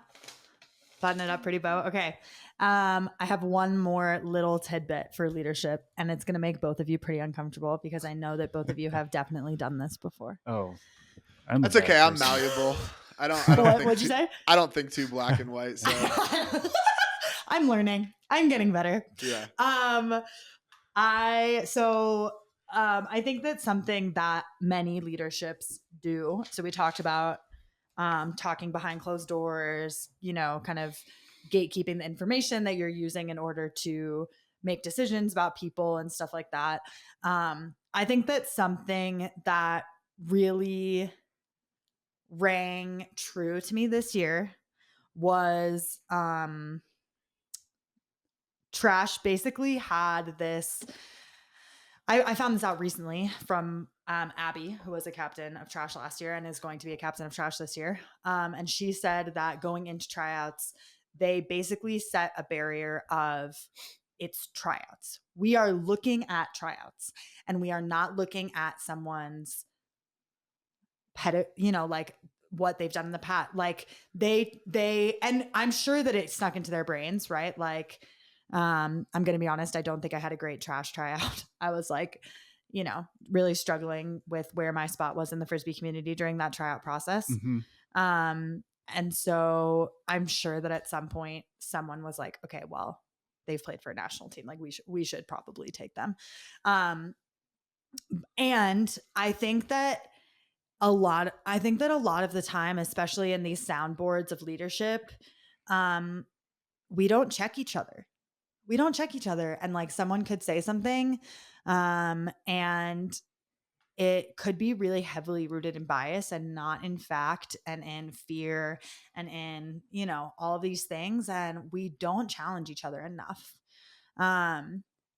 Button it up, pretty bow. Okay. I have one more little tidbit for leadership, and it's going to make both of you pretty uncomfortable, because I know that both of you have definitely done this before. Oh, that's okay. I'm malleable. I don't think what'd you say? I don't think too black and white. So I'm learning. I'm getting better. Yeah. I think that's something that many leaderships do. So we talked about talking behind closed doors, kind of gatekeeping the information that you're using in order to make decisions about people and stuff like that. I think that something that really rang true to me this year was Trash basically had this. I found this out recently from Abby, who was a captain of Trash last year and is going to be a captain of Trash this year. And she said that going into tryouts, they basically set a barrier of, it's tryouts. We are looking at tryouts, and we are not looking at someone's like what they've done in the past. Like, they, and I'm sure that it snuck into their brains, right? Like, I'm going to be honest, I don't think I had a great Trash tryout. I was like, really struggling with where my spot was in the Frisbee community during that tryout process. Mm-hmm. And so I'm sure that at some point someone was like, okay, well, they've played for a national team. Like we should probably take them. And I think that a lot of the time, especially in these soundboards of leadership, we don't check each other. And like someone could say something, and it could be really heavily rooted in bias and not in fact and in fear and in, all of these things. And we don't challenge each other enough.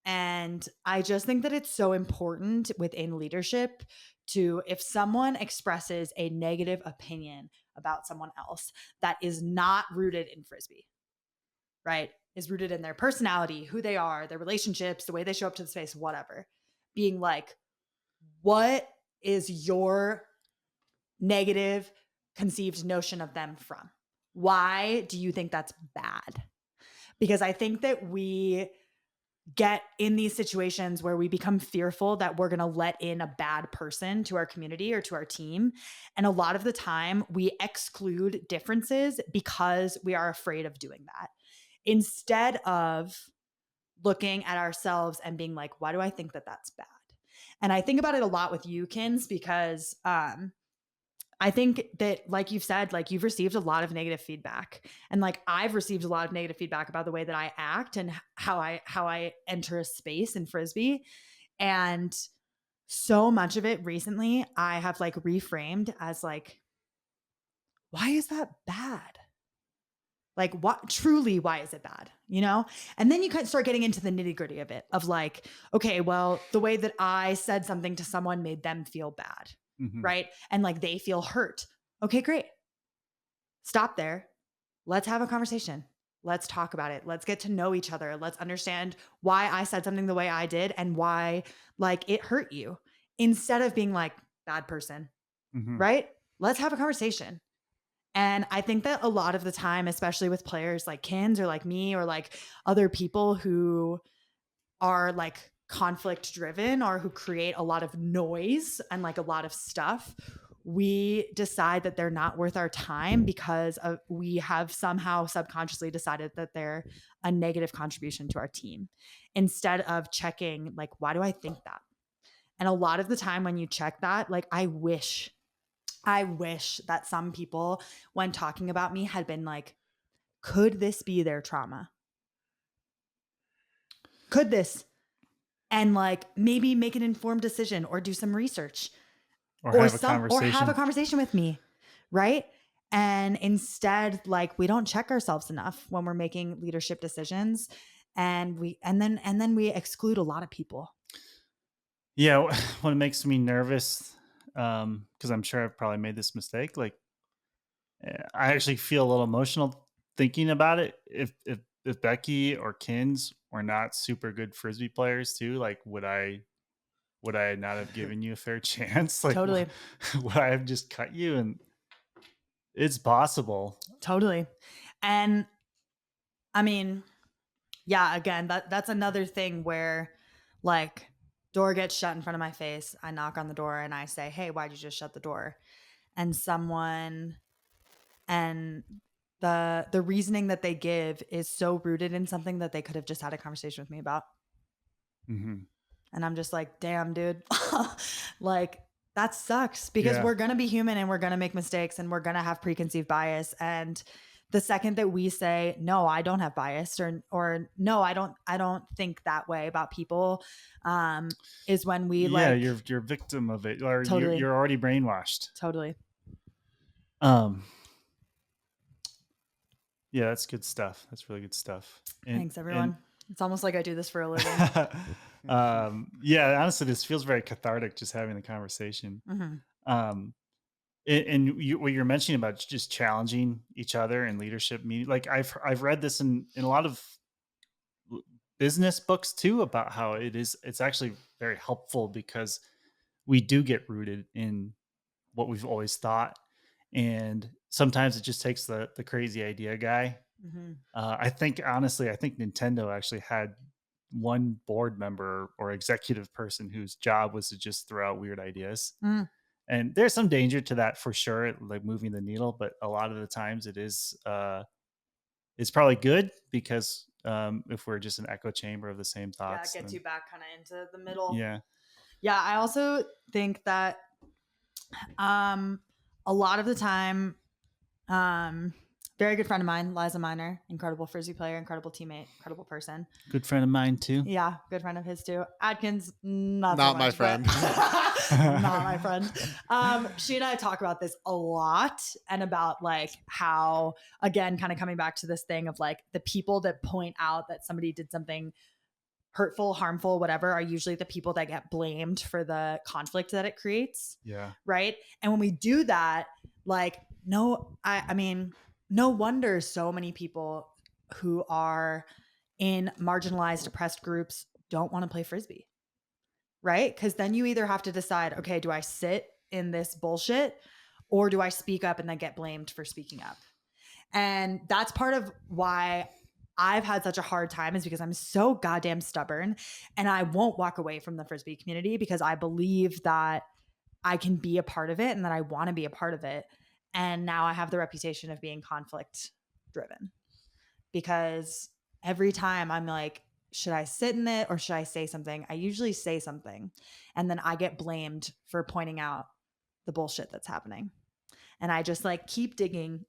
And I just think that it's so important within leadership to, if someone expresses a negative opinion about someone else that is not rooted in Frisbee, right? Is rooted in their personality, who they are, their relationships, the way they show up to the space, whatever. Being like, what is your negative conceived notion of them from? Why do you think that's bad? Because I think that we get in these situations where we become fearful that we're going to let in a bad person to our community or to our team. And a lot of the time we exclude differences because we are afraid of doing that, instead of looking at ourselves and being like, why do I think that that's bad? And I think about it a lot with you, Kins, because I think that, like you've said, like you've received a lot of negative feedback, and like I've received a lot of negative feedback about the way that I act and how I enter a space in Frisbee. And so much of it recently, I have like reframed as like, why is that bad? Like, what truly, why is it bad? And then you kind of start getting into the nitty gritty of it, of like, okay, well, the way that I said something to someone made them feel bad. Mm-hmm. Right. And like they feel hurt. Okay, great. Stop there. Let's have a conversation. Let's talk about it. Let's get to know each other. Let's understand why I said something the way I did and why like it hurt you, instead of being like, bad person. Mm-hmm. Right. Let's have a conversation. And I think that a lot of the time, especially with players like Kins or like me or like other people who are like conflict driven or who create a lot of noise and like a lot of stuff, we decide that they're not worth our time because we have somehow subconsciously decided that they're a negative contribution to our team, instead of checking like, why do I think that? And a lot of the time when you check that, like I wish that some people, when talking about me, had been like, could this be their trauma? Could this? And like maybe make an informed decision or do some research or have a conversation with me, right? And instead, like we don't check ourselves enough when we're making leadership decisions, and then we exclude a lot of people. Yeah, what makes me nervous, because I'm sure I've probably made this mistake. Like, I actually feel a little emotional thinking about it. If Becky or Kins were not super good Frisbee players too, like would I not have given you a fair chance? Like, Totally. would I have just cut you? And it's possible. Totally. And I mean, yeah, again, that's another thing where like door gets shut in front of my face. I knock on the door and I say, hey, why'd you just shut the door? And the reasoning that they give is so rooted in something that they could have just had a conversation with me about. Mm-hmm. And I'm just like, damn, dude, like that sucks, because we're going to be human and we're going to make mistakes and we're going to have preconceived bias. And the second that we say, no, I don't have bias, or no, I don't think that way about people, is when we you're a victim of it, or Totally. you're already brainwashed. Totally. Yeah, that's good stuff. That's really good stuff. Thanks, everyone. It's almost like I do this for a living. Yeah, honestly, this feels very cathartic, just having the conversation. Mm-hmm. What you're mentioning about just challenging each other in leadership meeting, like I've read this in a lot of business books too, about how it's actually very helpful, because we do get rooted in what we've always thought, and sometimes it just takes the crazy idea guy. Mm-hmm. I think honestly, Nintendo actually had one board member or executive person whose job was to just throw out weird ideas. Mm. And there's some danger to that for sure, like moving the needle, but a lot of the times it's probably good because if we're just an echo chamber of the same Yeah, it thoughts, gets then you back kind of into the middle. yeah. Yeah, I also think that a lot of the time, very good friend of mine, Liza Miner, incredible frisbee player, incredible teammate, incredible person. Good friend of mine too. Yeah, good friend of his too. Atkins, not so Not my much, but friend. not my friend. She and I talk about this a lot, and about like how, again, kind of coming back to this thing of like the people that point out that somebody did something hurtful, harmful, whatever, are usually the people that get blamed for the conflict that it creates. Yeah. Right. And when we do that, like, I mean, no wonder so many people who are in marginalized, oppressed groups don't want to play frisbee. Right. Because then you either have to decide, okay, do I sit in this bullshit or do I speak up and then get blamed for speaking up? And that's part of why I've had such a hard time, is because I'm so goddamn stubborn and I won't walk away from the frisbee community because I believe that I can be a part of it and that I want to be a part of it. And now I have the reputation of being conflict driven, because every time I'm like, should I sit in it or should I say something? I usually say something, and then I get blamed for pointing out the bullshit that's happening. And I just like keep digging,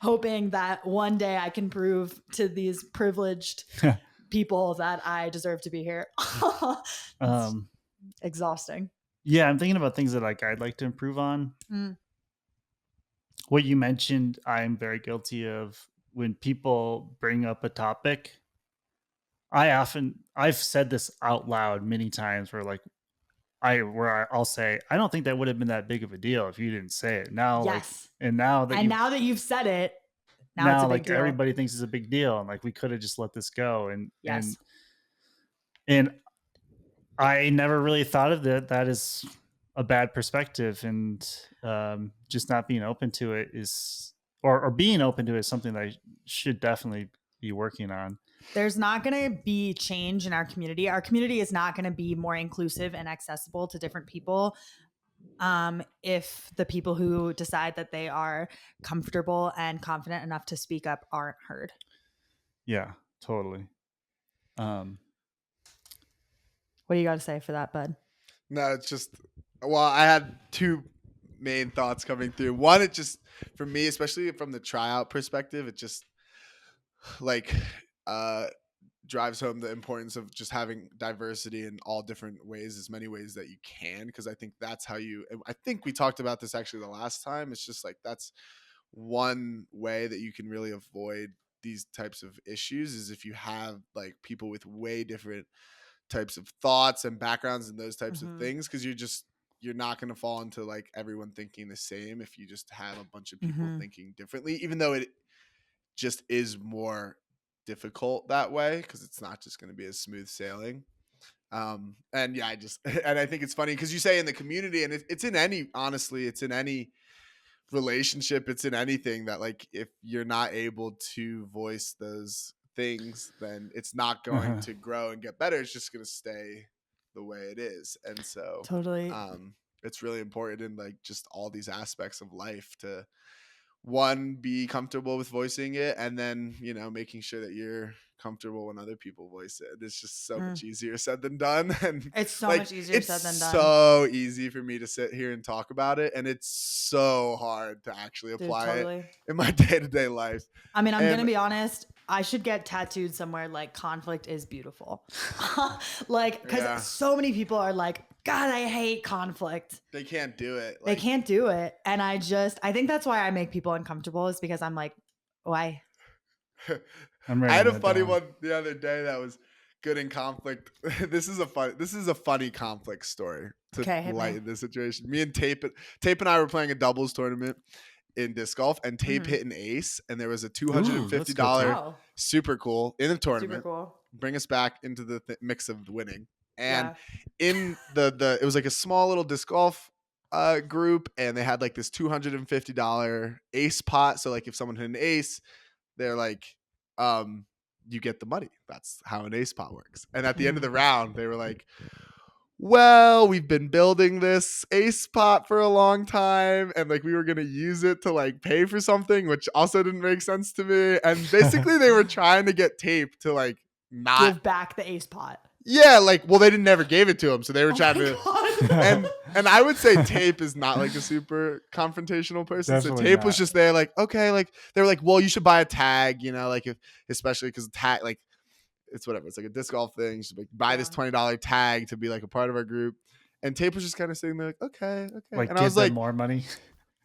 hoping that one day I can prove to these privileged people that I deserve to be here. It's exhausting. Yeah, I'm thinking about things that like I'd like to improve on. What you mentioned, I'm very guilty of. When people bring up a topic, I've said this out loud many times where like I'll say, I don't think that would have been that big of a deal if you didn't say it. Now, like, Yes. and now that Now that you've said it, now it's a now big like deal. everybody thinks it's a big deal, and like we could have just let this go. Yes. And I never really thought of that as a bad perspective, and just not being open to it is, or being open to it is something that I should definitely be working on. There's not going to be change in our community. Our community is not going to be more inclusive and accessible to different people if the people who decide that they are comfortable and confident enough to speak up aren't heard. Yeah, totally. What do you got to say for that, bud? No, it's just, well, I had two main thoughts coming through. One, it just, for me, especially from the tryout perspective, it just like drives home the importance of just having diversity in all different ways, as many ways that you can, because I think that's how I think we talked about this actually the last time. It's just like that's one way that you can really avoid these types of issues, is if you have like people with way different types of thoughts and backgrounds and those types of things, because you're not going to fall into like everyone thinking the same if you just have a bunch of people thinking differently, even though it just is more difficult that way, because it's not just going to be as smooth sailing. And yeah, and I think it's funny because you say in the community, and it's in any, honestly, it's in any relationship, it's in anything, that like if you're not able to voice those things, then it's not going to grow and get better. It's just going to stay the way it is. And so Totally. it's really important in like just all these aspects of life to, one, be comfortable with voicing it, and then, making sure that you're comfortable when other people voice it. It's just so much easier said than done. And it's so like, much easier said than done. It's so easy for me to sit here and talk about it, and it's so hard to actually apply it in my day-to-day life. I mean, I'm going to be honest. I should get tattooed somewhere like conflict is beautiful. Like, because so many people are like, God, I hate conflict. They can't do it. They can't do it. And I think that's why I make people uncomfortable, is because I'm like, why? I had a funny one the other day that was good in conflict. This is a funny conflict story to lighten the situation. Me and Tape and I were playing a doubles tournament in disc golf, and Tape hit an ace, and there was a $250 super cool in the tournament. Super cool. Bring us back into the mix of winning. And in it was like a small little disc golf group, and they had like this $250 ace pot. So like if someone hit an ace, they're like you get the money. That's how an ace pot works. And at the end of the round, they were like, well, we've been building this ace pot for a long time, and like we were gonna use it to like pay for something, which also didn't make sense to me. And basically they were trying to get Tape to like not Give back the ace pot. Yeah, like, well, they never gave it to him, so they were trying to. God. And I would say Tape is not like a super confrontational person. Definitely So Tape not. was just there, like, okay, like they were like, well, you should buy a tag, you know, like if especially because tag, like it's whatever, it's like a disc golf thing. You should like buy this $20 tag to be like a part of our group. And Tape was just kind of sitting there, like, okay, Like, and give I was them like, more money.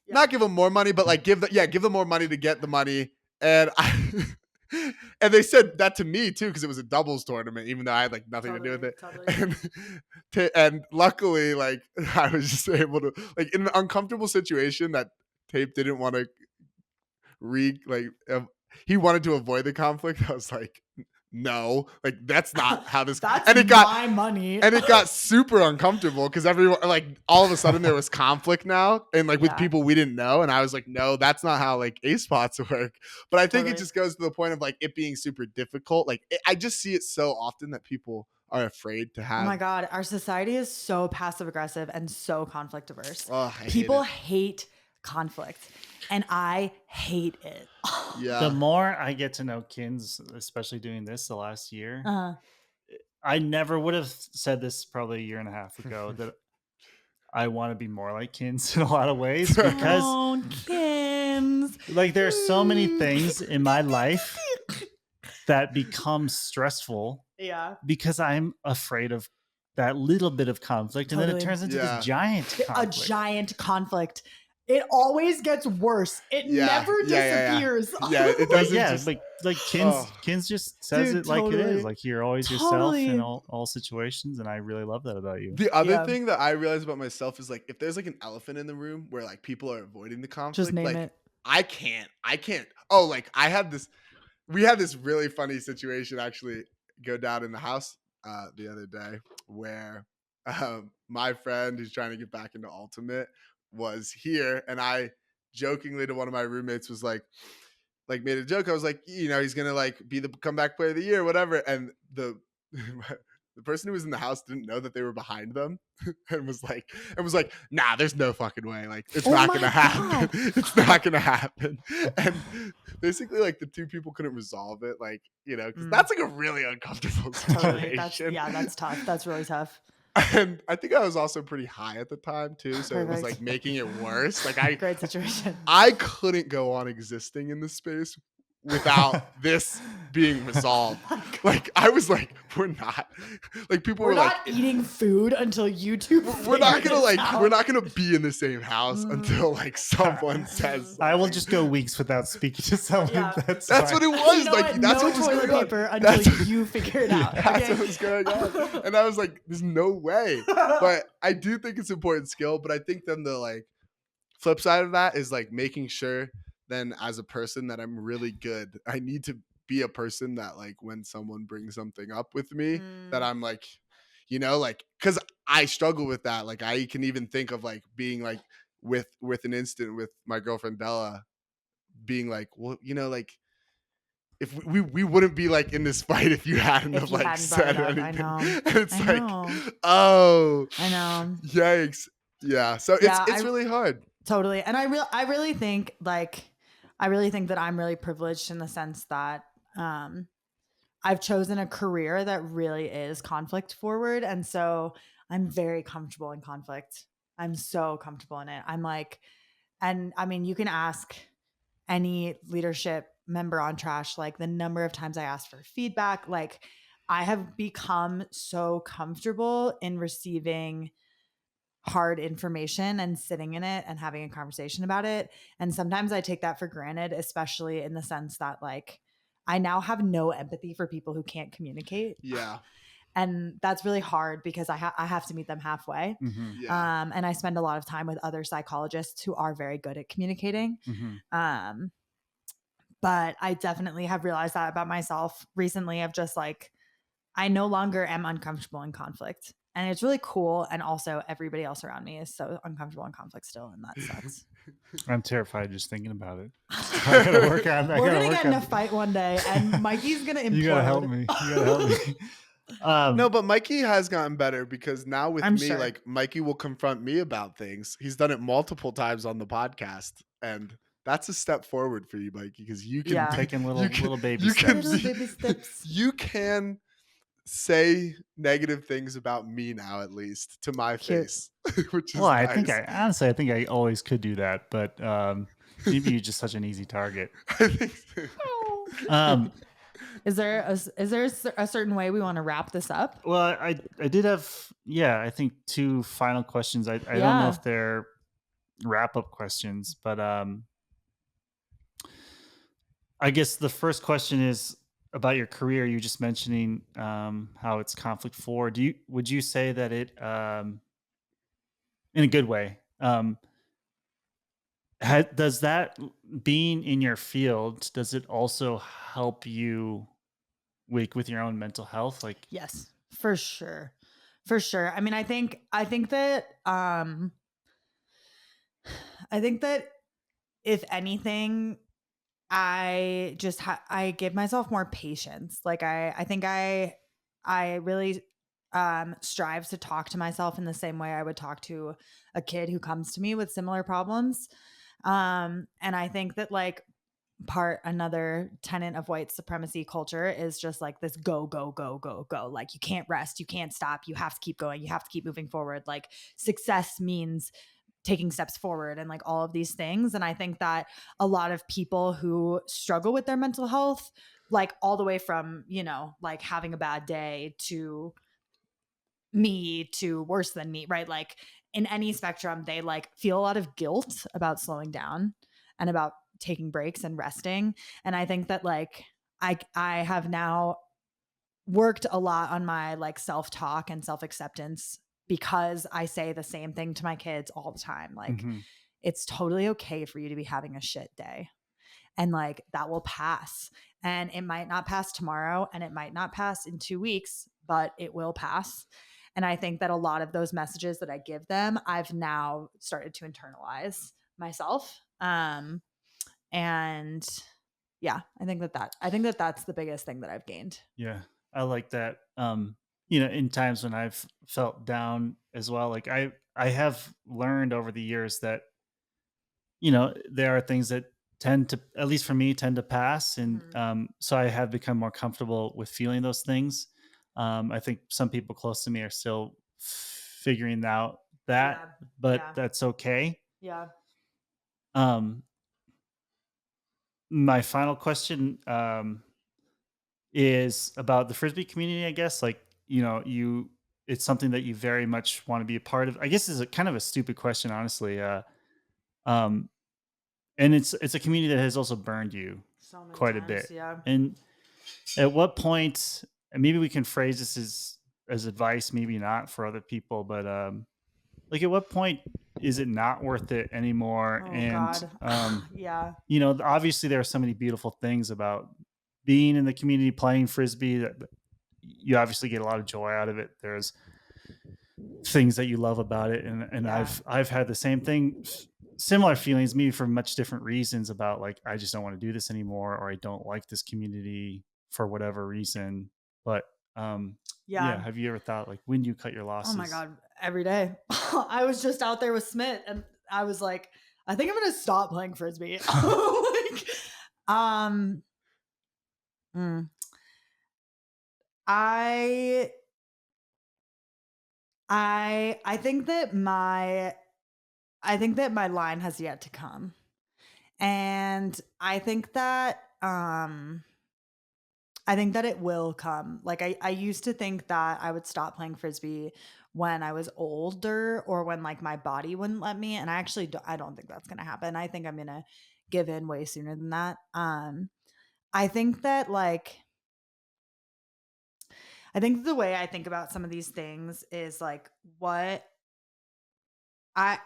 not give them more money, but like give them more money to get the money. And and they said that to me too, because it was a doubles tournament, even though I had like nothing to do with it. Totally. And luckily, like I was just able to, like, in an uncomfortable situation that Tape didn't want to he wanted to avoid the conflict. I was like, no, like that's not how this. That's and it got my money. and it got super uncomfortable because everyone, like, all of a sudden there was conflict now, and like with people we didn't know, and I was like, no, that's not how like ace spots work. But I think it just goes to the point of like it being super difficult. Like I just see it so often that people are afraid to have. Oh my God, our society is so passive aggressive and so conflict averse. Oh, People hate conflict, and I hate it. Yeah. The more I get to know Kins, especially doing this the last year, I never would have said this probably a year and a half ago that I want to be more like Kins in a lot of ways, because Kins, like there are so many things in my life that become stressful because I'm afraid of that little bit of conflict, and then it turns into this giant conflict. A giant conflict. It always gets worse. It never disappears. Yeah, it doesn't. Yeah, just, like Kins just says it like it is. Like you're always yourself in all situations, and I really love that about you. The other thing that I realized about myself is like if there's like an elephant in the room where like people are avoiding the conflict, just name like, it. I can't. Oh, like we had this really funny situation actually go down in the house the other day where my friend who's trying to get back into Ultimate was here, and I jokingly to one of my roommates was like made a joke. I was like, you know, he's gonna like be the comeback player of the year, whatever. And the person who was in the house didn't know that they were behind them, and was like, nah, there's no fucking way. Like it's not gonna happen. It's not gonna happen. And basically, like the two people couldn't resolve it. Like, you know, because that's like a really uncomfortable situation. That's tough. That's really tough. And I think I was also pretty high at the time too, so it was like making it worse. Like great situation. I couldn't go on existing in this space without this being resolved. Like I was like, we're not like people were not like eating food until YouTube. We're not gonna be in the same house until like someone says something. I will just go weeks without speaking to someone. Yeah. That's what it was. You know like what? that's no what was toilet going paper on. until you figure it out. That's what was going on. And I was like, there's no way. But I do think it's important skill. But I think then the like flip side of that is like making sure then as a person that I'm really good. I need to be a person that like when someone brings something up with me that I'm like, you know, like because I struggle with that. Like I can even think of like being like with an instant with my girlfriend Bella being like, well, you know, like if we wouldn't be like in this fight if you hadn't have like said anything. I know. And it's like, oh, I know. Yikes. Yeah. So it's really hard. Totally. And I really think that I'm really privileged in the sense that I've chosen a career that really is conflict forward. And so I'm very comfortable in conflict. I'm so comfortable in it. I'm like, and I mean, you can ask any leadership member on Trash, like the number of times I asked for feedback. Like I have become so comfortable in receiving hard information and sitting in it and having a conversation about it. And sometimes I take that for granted, especially in the sense that like I now have no empathy for people who can't communicate. Yeah. And that's really hard because I have to meet them halfway. Mm-hmm. Yeah. And I spend a lot of time with other psychologists who are very good at communicating. Mm-hmm. But I definitely have realized that about myself recently of just like, I no longer am uncomfortable in conflict. And it's really cool. And also everybody else around me is so uncomfortable in conflict still. And that sucks. I'm terrified just thinking about it. So I gotta work on. We're gonna get in a fight one day, and Mikey's gonna implode. You gotta help me. You gotta help me. No, but Mikey has gotten better because now with I'm me, sure. like Mikey will confront me about things. He's done it multiple times on the podcast, and that's a step forward for you, Mikey, because you can Yeah. taking little baby you steps. can Little baby steps. You can say negative things about me now, at least to my Cute. face, which is Well, nice. I think I always could do that, but maybe you're just such an easy target. I think so. Is there a certain way we want to wrap this up? Well, I did have, I think 2 final questions. I don't know if they're wrap up questions, but I guess the first question is about your career. You just mentioning how it's conflict forward. Would you say that it in a good way, does that being in your field, does it also help you with your own mental health? Like, Yes, for sure. For sure. I mean, I think that if anything, I just I give myself more patience. Like I think I really strive to talk to myself in the same way I would talk to a kid who comes to me with similar problems. And I think that like another tenet of white supremacy culture is just like this go go go go go, like you can't rest, you can't stop, you have to keep going, you have to keep moving forward, like success means taking steps forward and like all of these things. And I think that a lot of people who struggle with their mental health, like all the way from, like having a bad day to me to worse than me, right? Like in any spectrum, they like feel a lot of guilt about slowing down and about taking breaks and resting. And I think that like I have now worked a lot on my like self-talk and self-acceptance because I say the same thing to my kids all the time. Like it's totally okay for you to be having a shit day. And like that will pass. And it might not pass tomorrow and it might not pass in 2 weeks, but it will pass. And I think that a lot of those messages that I give them, I've now started to internalize myself. And yeah, I think that that's the biggest thing that I've gained. Yeah, I like that. In times when I've felt down as well, like I have learned over the years that there are things that tend to, at least for me, tend to pass, and so I have become more comfortable with feeling those things. I think some people close to me are still figuring out that, but that's okay. Yeah. My final question is about the Frisbee community, I guess. Like, it's something that you very much want to be a part of. I guess is a kind of a stupid question, honestly. Um, and it's a community that has also burned you So many quite times, a bit. yeah. And at what point, and maybe we can phrase this as advice, maybe not for other people, but like at what point is it not worth it anymore? Oh, and God. Yeah. Obviously there are so many beautiful things about being in the community, playing Frisbee, that you obviously get a lot of joy out of it. There's things that you love about it. And Yeah. I've had the same thing, similar feelings, maybe for much different reasons, about like, I just don't want to do this anymore, or I don't like this community for whatever reason. But Yeah. have you ever thought, like, when do you cut your losses? Oh my God, every day. I was just out there with Smith and I was like, I think I'm gonna stop playing Frisbee. Like, I think that my line has yet to come. And I think that it will come. Like I used to think that I would stop playing Frisbee when I was older or when like my body wouldn't let me. And I don't think that's going to happen. I think I'm going to give in way sooner than that. I think that the way I think about some of these things is like what I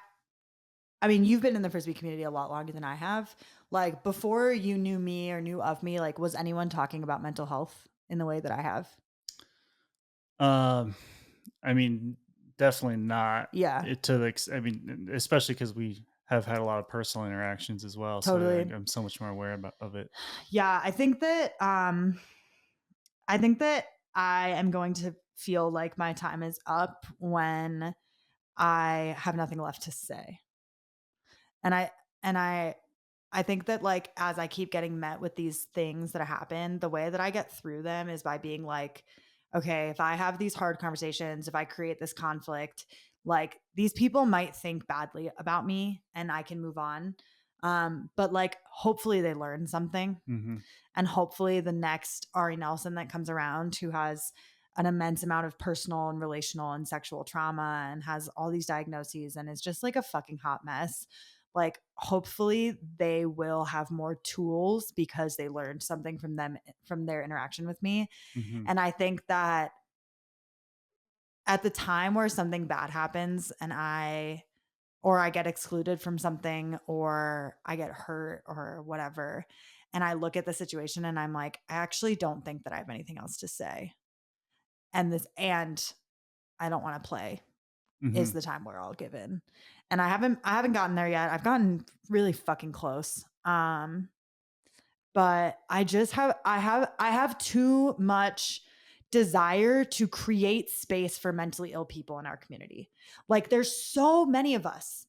mean, you've been in the Frisbee community a lot longer than I have. Like before you knew me or knew of me, like was anyone talking about mental health in the way that I have? I mean, definitely not. Yeah. I mean, especially because we have had a lot of personal interactions as well. Totally. So I'm so much more aware of it. Yeah, I think that I am going to feel like my time is up when I have nothing left to say. And I think that, like, as I keep getting met with these things that happen, the way that I get through them is by being like, okay, if I have these hard conversations, if I create this conflict, like, these people might think badly about me and I can move on. But like, hopefully they learn something. Mm-hmm. And hopefully the next Ari Nelson that comes around, who has an immense amount of personal and relational and sexual trauma and has all these diagnoses and is just like a fucking hot mess, like, hopefully they will have more tools because they learned something from their interaction with me. Mm-hmm. And I think that at the time where something bad happens and I get excluded from something, or I get hurt or whatever, and I look at the situation and I'm like, I actually don't think that I have anything else to say. And I don't want to play Mm-hmm. is the time where I'll give in. And I haven't gotten there yet. I've gotten really fucking close. But I have too much desire to create space for mentally ill people in our community. Like, there's so many of us.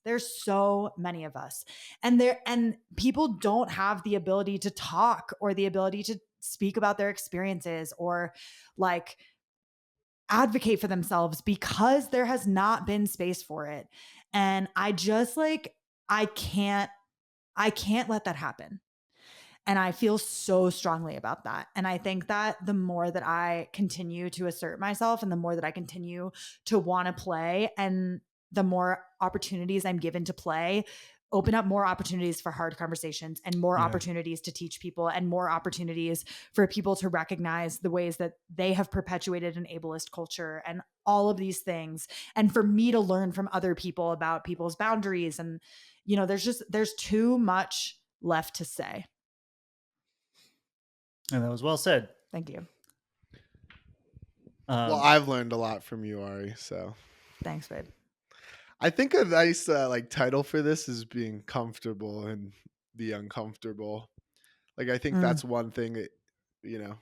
And people don't have the ability to talk or the ability to speak about their experiences or like advocate for themselves because there has not been space for it. And I just like, I can't let that happen. And I feel so strongly about that. And I think that the more that I continue to assert myself and the more that I continue to want to play and the more opportunities I'm given to play, open up more opportunities for hard conversations and more opportunities to teach people and more opportunities for people to recognize the ways that they have perpetuated an ableist culture and all of these things. And for me to learn from other people about people's boundaries. And, you know, there's too much left to say. And that was well said. Thank you. Well, I've learned a lot from you, Ari. So thanks, babe. I think a nice like title for this is being comfortable and the uncomfortable. Like, I think that's one thing that, you know,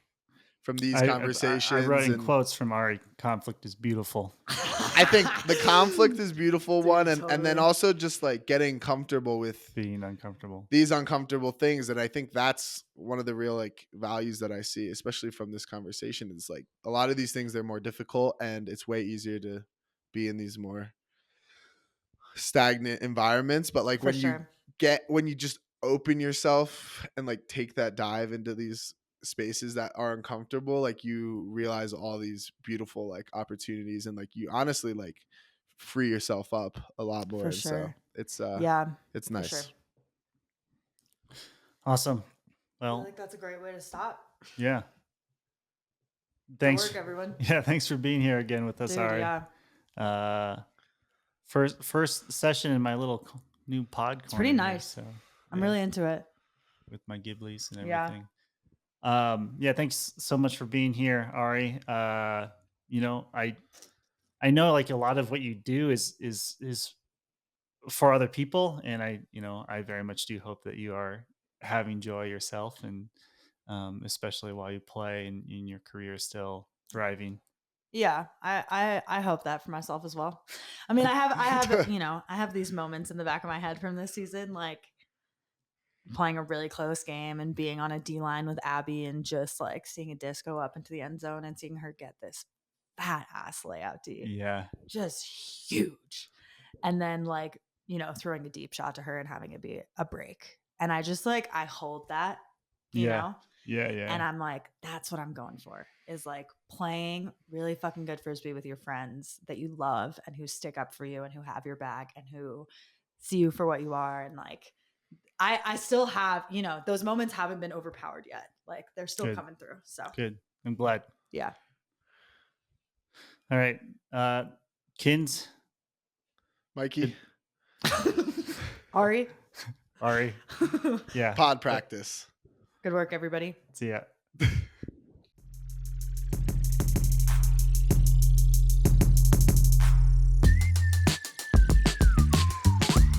from these conversations. I wrote in quotes from Ari, conflict is beautiful. I think the conflict is beautiful. Dude, one. totally. And then also just like getting comfortable with being uncomfortable, these uncomfortable things. And I think that's one of the real like values that I see, especially from this conversation, is like a lot of these things, they're more difficult and it's way easier to be in these more stagnant environments. But like when you just open yourself and like take that dive into these spaces that are uncomfortable, like you realize all these beautiful like opportunities and like you honestly like free yourself up a lot more. For sure. So it's nice. Sure. Awesome. Well, I think that's a great way to stop. Yeah. Thanks, good work, everyone. Yeah, thanks for being here again with us, Dude, Ari. Yeah. First session in my little new pod. It's pretty nice. Here, so, I'm really into it. With my Ghiblies and everything. Yeah. Thanks so much for being here, Ari. You know, I know like a lot of what you do is for other people, and I very much do hope that you are having joy yourself, and especially while you play and in your career is still thriving. Yeah, I hope that for myself as well. I mean, I have I have these moments in the back of my head from this season, like playing a really close game and being on a D line with Abby and just like seeing a disc go up into the end zone and seeing her get this fat ass layout D. Yeah. Just huge. And then like, throwing a deep shot to her and having it be a break. And I just like, I hold that, you know? Yeah. And I'm like, that's what I'm going for, is like playing really fucking good Frisbee with your friends that you love and who stick up for you and who have your back and who see you for what you are. And like, I still have, those moments haven't been overpowered yet. Like they're still coming through. So good. I'm glad. Yeah. All right. Kins. Mikey. Ari. Yeah. Pod practice. Good work, everybody. See ya.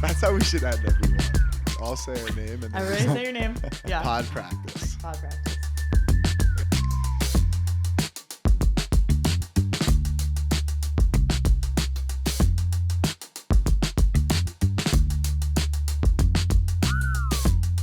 That's how we should end everyone. All say our name and then Everybody say your name. Yeah. pod practice. Pod practice.